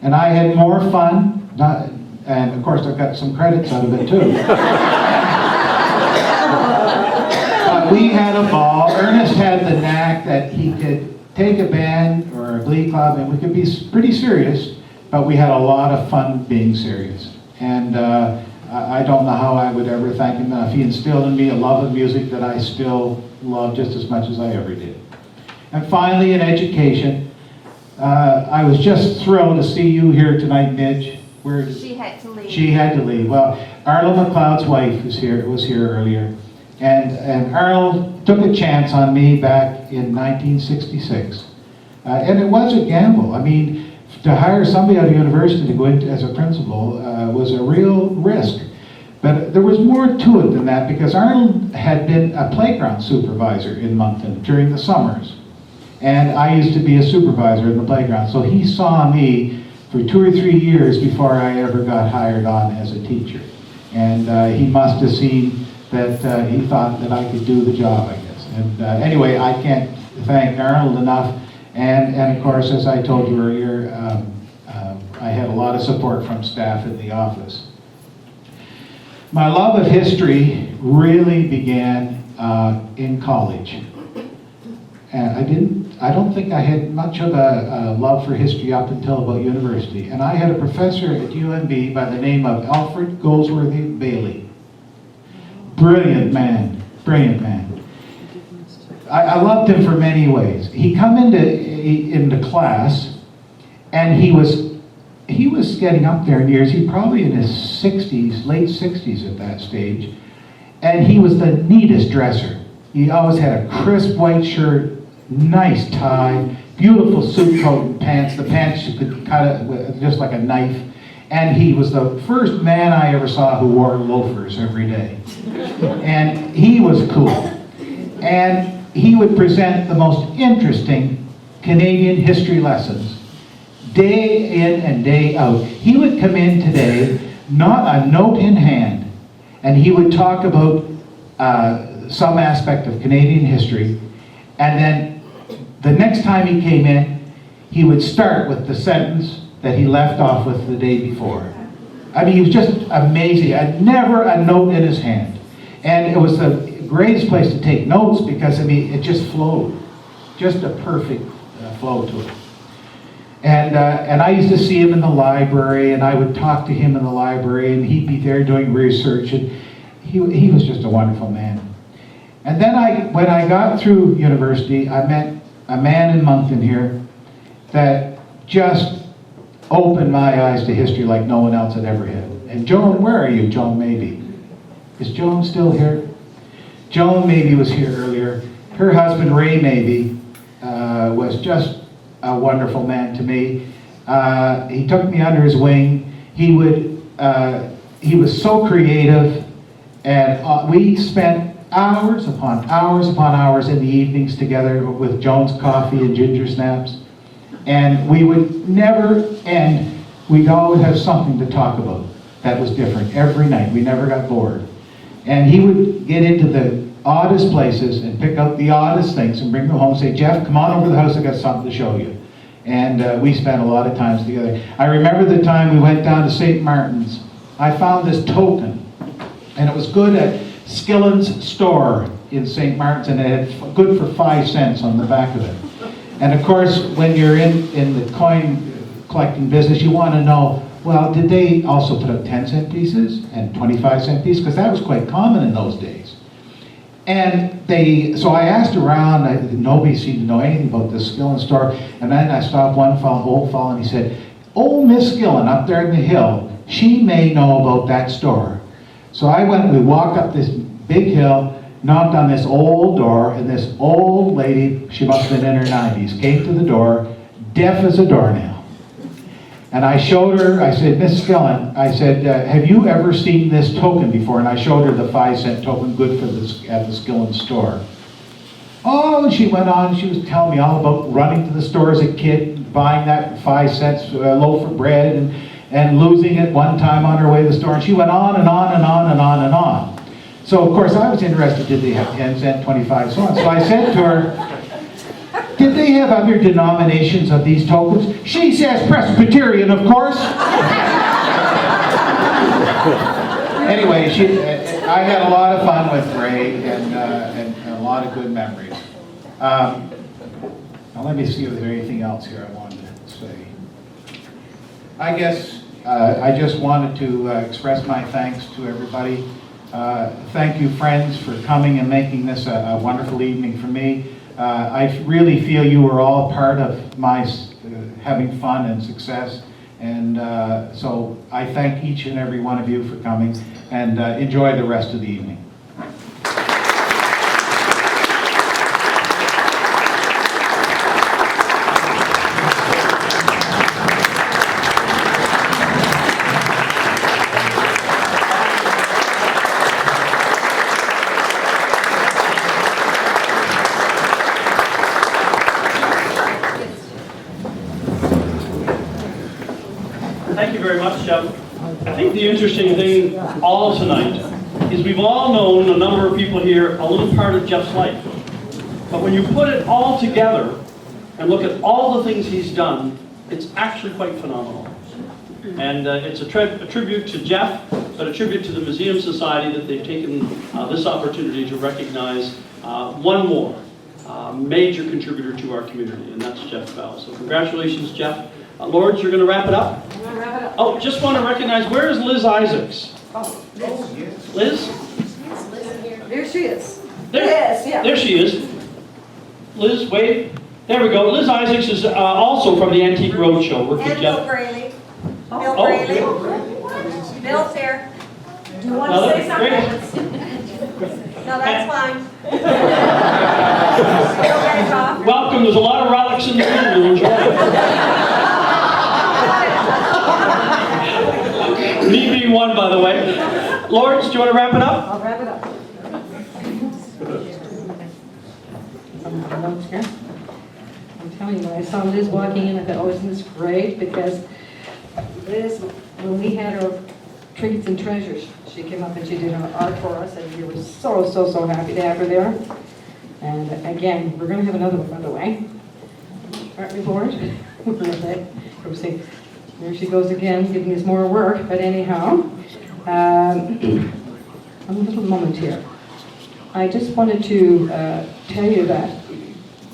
And I had more fun, and of course I got some credits out of it too. We had a ball. Ernest had the knack that he could take a band or a glee club and we could be pretty serious, but we had a lot of fun being serious. And I don't know how I would ever thank him enough. He instilled in me a love of music that I still love just as much as I ever did. And finally, in education, I was just thrilled to see you here tonight, Midge. She had to leave. She had to leave. Well, Arnold McLeod's wife was here earlier. And Arnold took a chance on me back in 1966. And it was a gamble. I mean, to hire somebody out of university to go in as a principal was a real risk. But there was more to it than that because Arnold had been a playground supervisor in Moncton during the summers. And I used to be a supervisor in the playground. So he saw me for 2 or 3 years before I ever got hired on as a teacher. And he must have seen that he thought that I could do the job, I guess. And anyway, I can't thank Arnold enough. And of course, as I told you earlier, I had a lot of support from staff in the office. My love of history really began in college. And I don't think I had much of a love for history up until about university. And I had a professor at UNB by the name of Alfred Goldsworthy Bailey. Brilliant man, brilliant man. I loved him for many ways. He come into class, and he was getting up there in years. He probably in his 60s, late 60s at that stage, and he was the neatest dresser. He always had a crisp white shirt, nice tie, beautiful suit coat and pants. The pants you could cut it with just like a knife. And he was the first man I ever saw who wore loafers every day. And he was cool. And he would present the most interesting Canadian history lessons day in and day out. He would come in today, not a note in hand, and he would talk about some aspect of Canadian history, and then the next time he came in, he would start with the sentence that he left off with the day before. I mean, he was just amazing. Never a note in his hand. And it was the greatest place to take notes because, I mean, it just flowed. Just a perfect flow to it. And I used to see him in the library, and I would talk to him in the library, and he'd be there doing research. And he was just a wonderful man. And then when I got through university, I met a man in Moncton here that just opened my eyes to history like no one else had ever had. And Joan, where are you? Joan Maybe. Is Joan still here? Joan Maybe was here earlier. Her husband, Ray Maybe, was just a wonderful man to me. He took me under his wing. He was so creative, and we spent hours upon hours upon hours in the evenings together with Joan's coffee and ginger snaps. And we would never end. We'd always have something to talk about that was different every night. We never got bored. And he would get into the oddest places and pick out the oddest things and bring them home and say, Geoff, come on over to the house, I got something to show you. And we spent a lot of times together. I remember the time we went down to St. Martin's. I found this token, and it was good at Skillen's store in St. Martin's, and it had good for 5 cents on the back of it. And of course, when you're in the coin collecting business, you want to know, well, did they also put up 10-cent pieces and 25-cent pieces? Because that was quite common in those days. And so I asked around, nobody seemed to know anything about this Skillen store. And then I stopped one old fellow, and he said, "Oh, Miss Skillen up there in the hill, she may know about that store." So I went, we walked up this big hill, knocked on this old door, and this old lady, she must have been in her 90s, came to the door, deaf as a doornail. And I showed her, I said, "Miss Skillen," I said, "have you ever seen this token before?" And I showed her the 5-cent token, good for at the Skillen store. Oh, and she went on, she was telling me all about running to the store as a kid, buying that 5 cents loaf of bread, and losing it one time on her way to the store. And she went on and on and on and on and on. So, of course, I was interested, did they have 10 cent, 25, so on. So I said to her, "Did they have other denominations of these tokens?" She says, "Presbyterian, of course." Anyway, I had a lot of fun with Ray and a lot of good memories. Now let me see if there's anything else here I wanted to say. I guess I just wanted to express my thanks to everybody. Thank you, friends, for coming and making this a wonderful evening for me. I really feel you were all part of my having fun and success, and so I thank each and every one of you for coming, and enjoy the rest of the evening. Thank you very much, Geoff. I think the interesting thing all tonight is we've all known a number of people here, a little part of Geoff's life. But when you put it all together and look at all the things he's done, it's actually quite phenomenal. And it's a tribute to Geoff, but a tribute to the Museum Society that they've taken this opportunity to recognize one more major contributor to our community, and that's Geoff Bell. So congratulations, Geoff. Lords, you're going to wrap it up? I'm going to wrap it up. Oh, just want to recognize, where is Liz Isaacs? Oh, Liz. Liz? There she is. There, Yes, yeah. there she is. Liz, wave. There we go. Liz Isaacs is also from the Antique Roadshow. Worked with And Bill Geoff. Braley. Oh, Bill Braley. Bill's here. Do you want No, to say that's something? No, that's fine. You okay, Geoff? Welcome. There's a lot of relics in the room. You'll enjoy it. Me being one, by the way. Lawrence, do you want to wrap it up? I'll wrap it up. I'm telling you, when I saw Liz walking in, I thought, oh, isn't this great? Because Liz, when we had our Trinkets and Treasures, she came up and she did our art for us, and we were so happy to have her there. And again, we're going to have another one, by the way. Aren't we bored? There she goes again, giving us more work, but anyhow. A little moment here. I just wanted to tell you that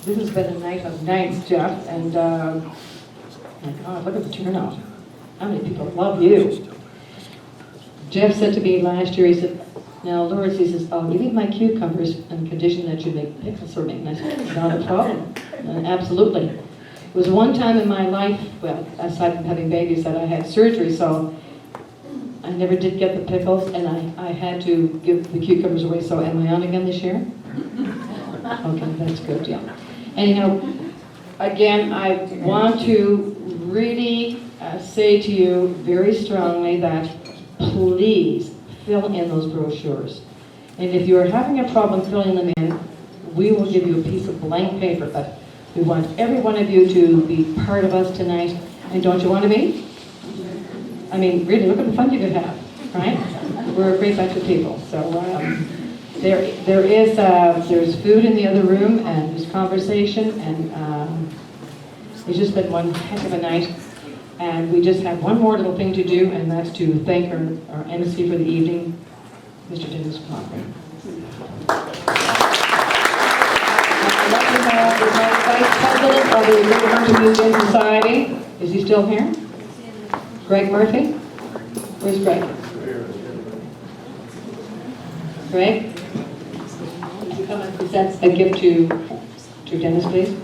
this has been a night of nights, Geoff, and my God, look at the turnout. How many people love you? Geoff said to me last year, he said, Now Lourdes, he says, I'll give you my cucumbers on condition that you make pickles for me. And I said, not a problem. Absolutely. It was one time in my life, well, aside from having babies, that I had surgery, so I never did get the pickles, and I had to give the cucumbers away. So am I on again this year? Okay, that's good, yeah. Anyhow, again, I want to really say to you very strongly that please fill in those brochures. And if you're having a problem filling them in, we will give you a piece of blank paper, but we want every one of you to be part of us tonight. And don't you want to be? I mean, really, look at the fun you could have, right? We're a great bunch of people. So there's food in the other room, and there's conversation, and it's just been one heck of a night. And we just have one more little thing to do, and that's to thank our MC for the evening, Mr. Dennis Cochran. I'd like to have the Vice President of the Moncton Museum Society. Is he still here? Greg Murphy? Where's Greg? Greg? Would you come and present a gift to Dennis, please?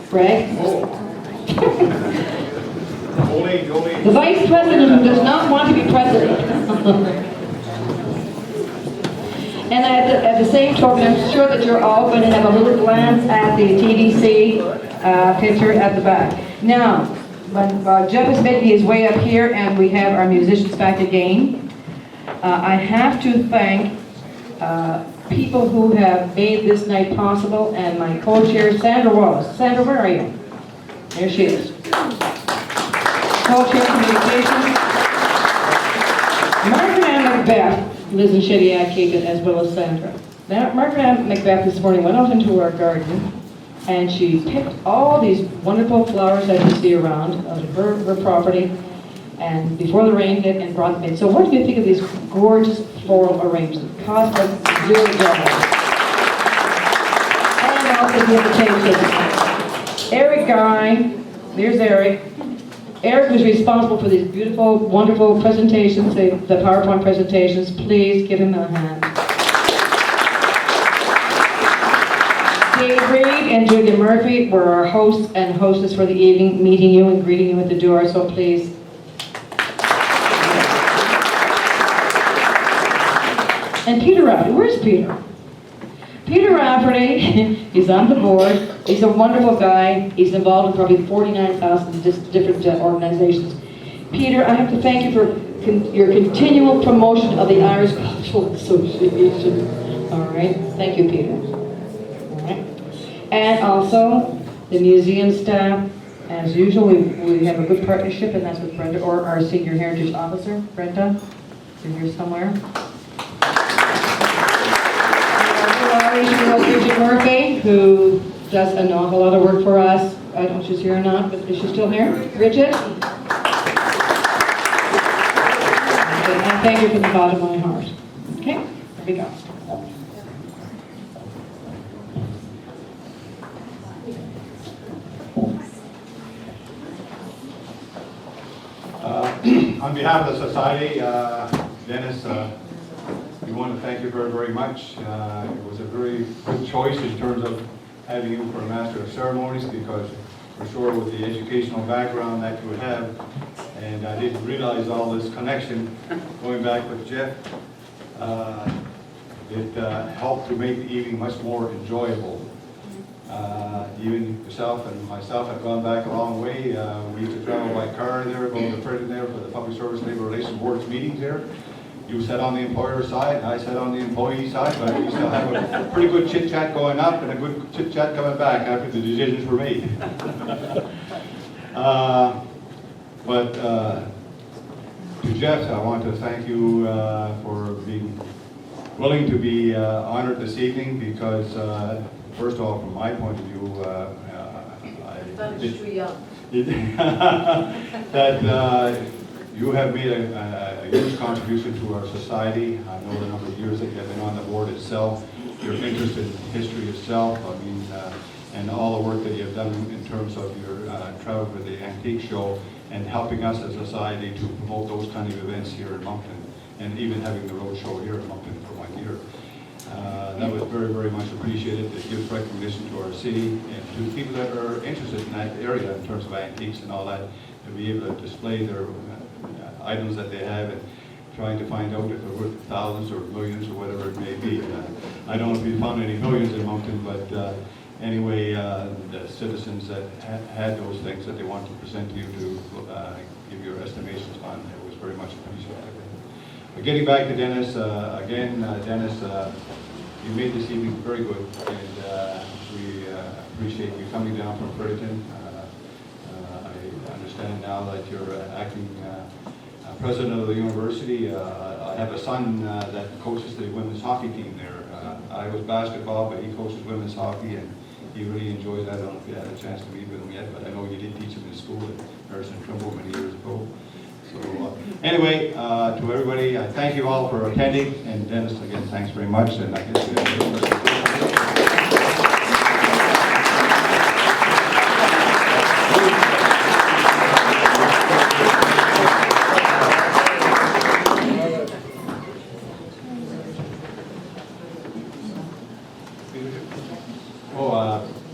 Greg? The Vice President who does not want to be President. And at the same token, I'm sure that you're all going to have a little glance at the TDC picture at the back. Now, when Geoff is making his way up here and we have our musicians back again, I have to thank people who have made this night possible, and my co-chair, Sandra Wallace. Sandra, where are you? There she is. Co-chair Communications. Margaret Ann Macbeth lives in Shediac, as well as Sandra. Now, Margaret Ann Macbeth this morning went out into our garden, and she picked all these wonderful flowers that you see around out of her property, and before the rain hit, and brought them in. So what do you think of these gorgeous floral arrangements? Cost us $0. And also the invitation. Eric Guy, there's Eric. Eric was responsible for these beautiful, wonderful presentations, the PowerPoint presentations. Please give him a hand. Dave Reed and Julia Murphy were our hosts and hostess for the evening, meeting you and greeting you at the door, so please. And Peter Rafferty, where's Peter? Peter Rafferty, he's on the board. He's a wonderful guy. He's involved in probably 49,000 different organizations. Peter, I have to thank you for your continual promotion of the Irish Cultural Association. All right, thank you, Peter. All right. And also, the museum staff. As usual, we have a good partnership, and that's with Brenda, or our Senior Heritage Officer, Brenda. You're here somewhere. Bridget Murphy, who does an awful lot of work for us. I don't know if she's here or not, but is she still here? Bridget? I thank you from the bottom of my heart. Okay, there we go. On behalf of the Society, Dennis, we want to thank you very, very much. It was a very good choice in terms of having you for a Master of Ceremonies, because for sure with the educational background that you have, and I didn't realize all this connection going back with Geoff, it helped to make the evening much more enjoyable. Even yourself and myself have gone back a long way. We used to travel by car there, going to prison there for the Public Service Labor Relations Board's meetings there. You sat on the employer side, and I sat on the employee side, but we still have a pretty good chit-chat going up and a good chit-chat coming back after the decisions were made. But to Geoff, I want to thank you for being willing to be honored this evening, because first of all, from my point of view, you have made a huge contribution to our society. I know the number of years that you have been on the board itself, your interest in history itself, I mean, and all the work that you have done in terms of your travel for the antique show and helping us as a society to promote those kind of events here in Moncton, and even having the road show here in Moncton for 1 year. That was very, very much appreciated. It gives recognition to our city and to people that are interested in that area in terms of antiques and all that, to be able to display their items that they have and trying to find out if they're worth thousands or millions or whatever it may be. I don't know if you found any millions in Moncton, but anyway, the citizens that had those things that they want to present to you to give your estimations on, it was very much appreciated. But getting back to Dennis, again, Dennis, you made this evening very good, and we appreciate you coming down from Fredericton. I understand now that you're acting president of the university. I have a son that coaches the women's hockey team there. I was basketball, but he coaches women's hockey, and he really enjoys that. I don't know if you had a chance to meet with him yet, but I know you did teach him in school at Harrison Trimble many years ago. So anyway, to everybody, I thank you all for attending, and Dennis, again, thanks very much. And I guess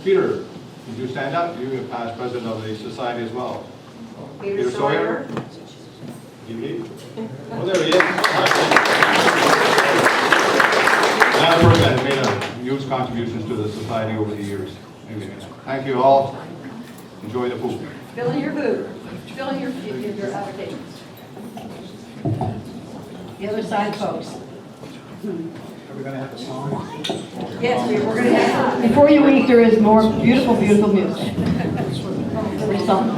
Peter, did you stand up? You are past president of the society as well. Peter Sawyer. Oh, there he is. Another person that made a huge contributions to the society over the years. Anyway, thank you all. Enjoy the food. Fill in your food. Fill in your applications. The other side, folks. Are we going to have a song? Yes, we're going to have. Before you eat, there is more beautiful, beautiful music. There's something.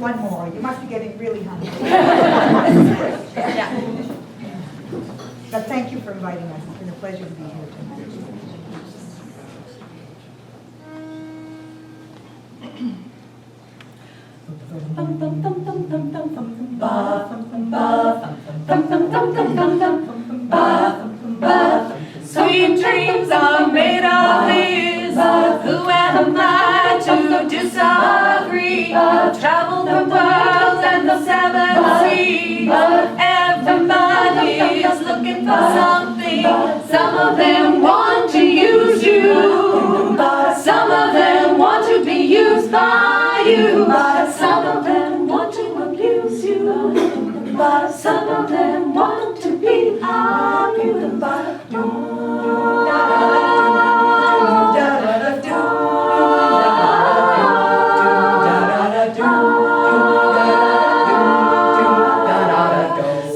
one more. You must be getting really hungry. Yeah. But thank you for inviting us. It's been a pleasure to be here tonight. Sweet dreams are made of these. Who am I to disagree? Travel the world and the seven seas. Everybody is looking for something. Some of them want to use you. Some of them want to be used by you. Some of them want to abuse you. Some of them want to be argued.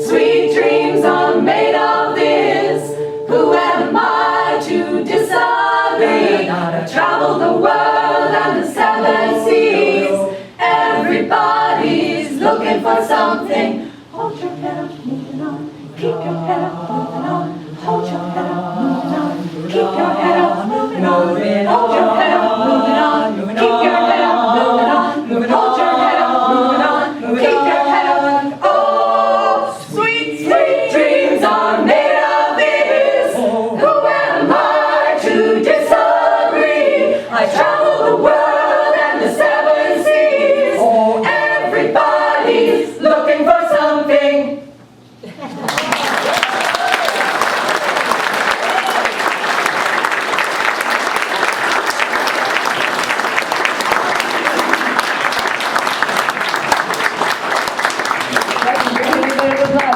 Sweet dreams are made of this. Who am I to disagree? Travel the world and the seven seas. Everybody's looking for something. Hold your head up, moving on. Keep your head up, moving on. Hold your head up, moving on. Keep your head up, moving on. Hold your head up, moving on. Keep your head up, moving on. Hold your head up, moving on. Keep your head up. Oh, sweet, sweet dreams are made of this. Who am I to disagree? I travel the world and the seven seas. Everybody's looking for something.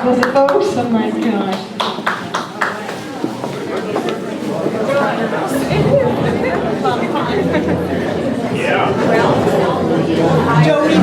Was it folks? Oh my gosh. Jody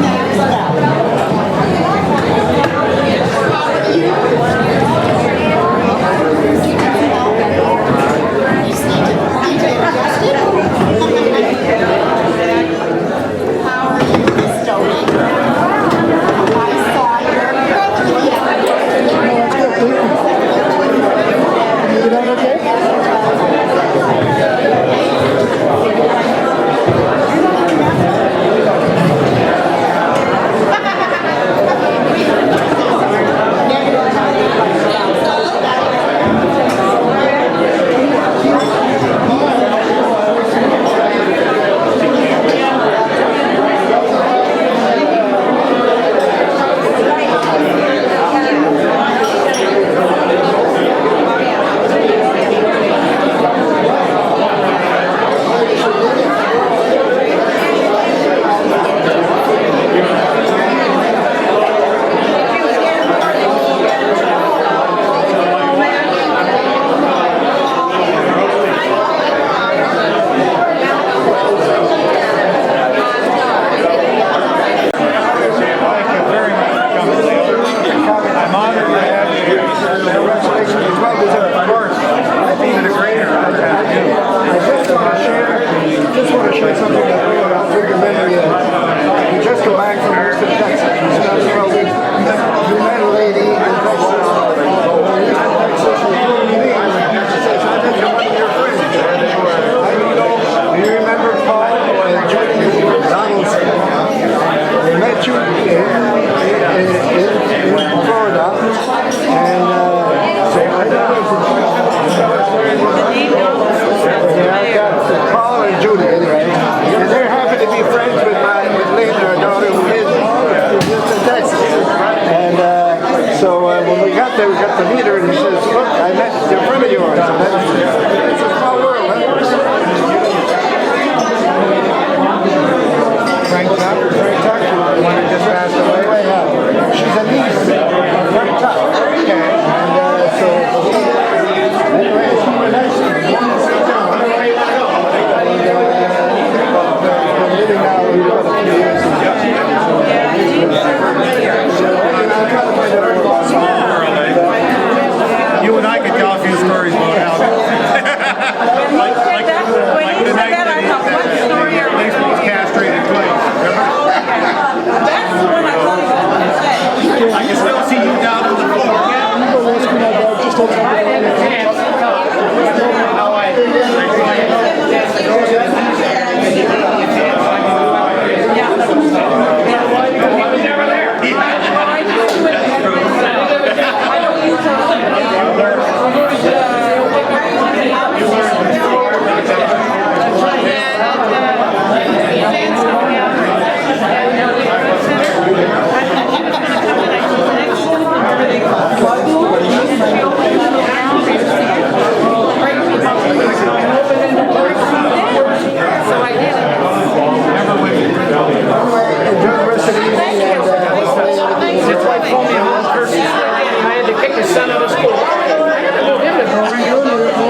told me how person I had to kick his son out of school.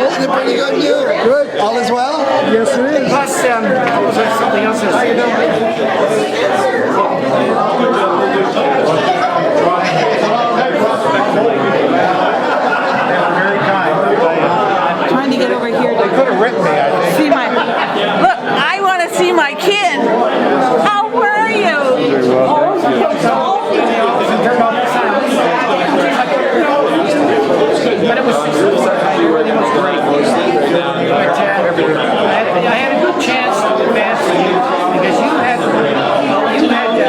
Isn't it pretty good news? Good. All is well? Yes, it is. Plus, what was there something else to say? Trying to get over here They could have written me, I think. see my, look, I want to see my kid.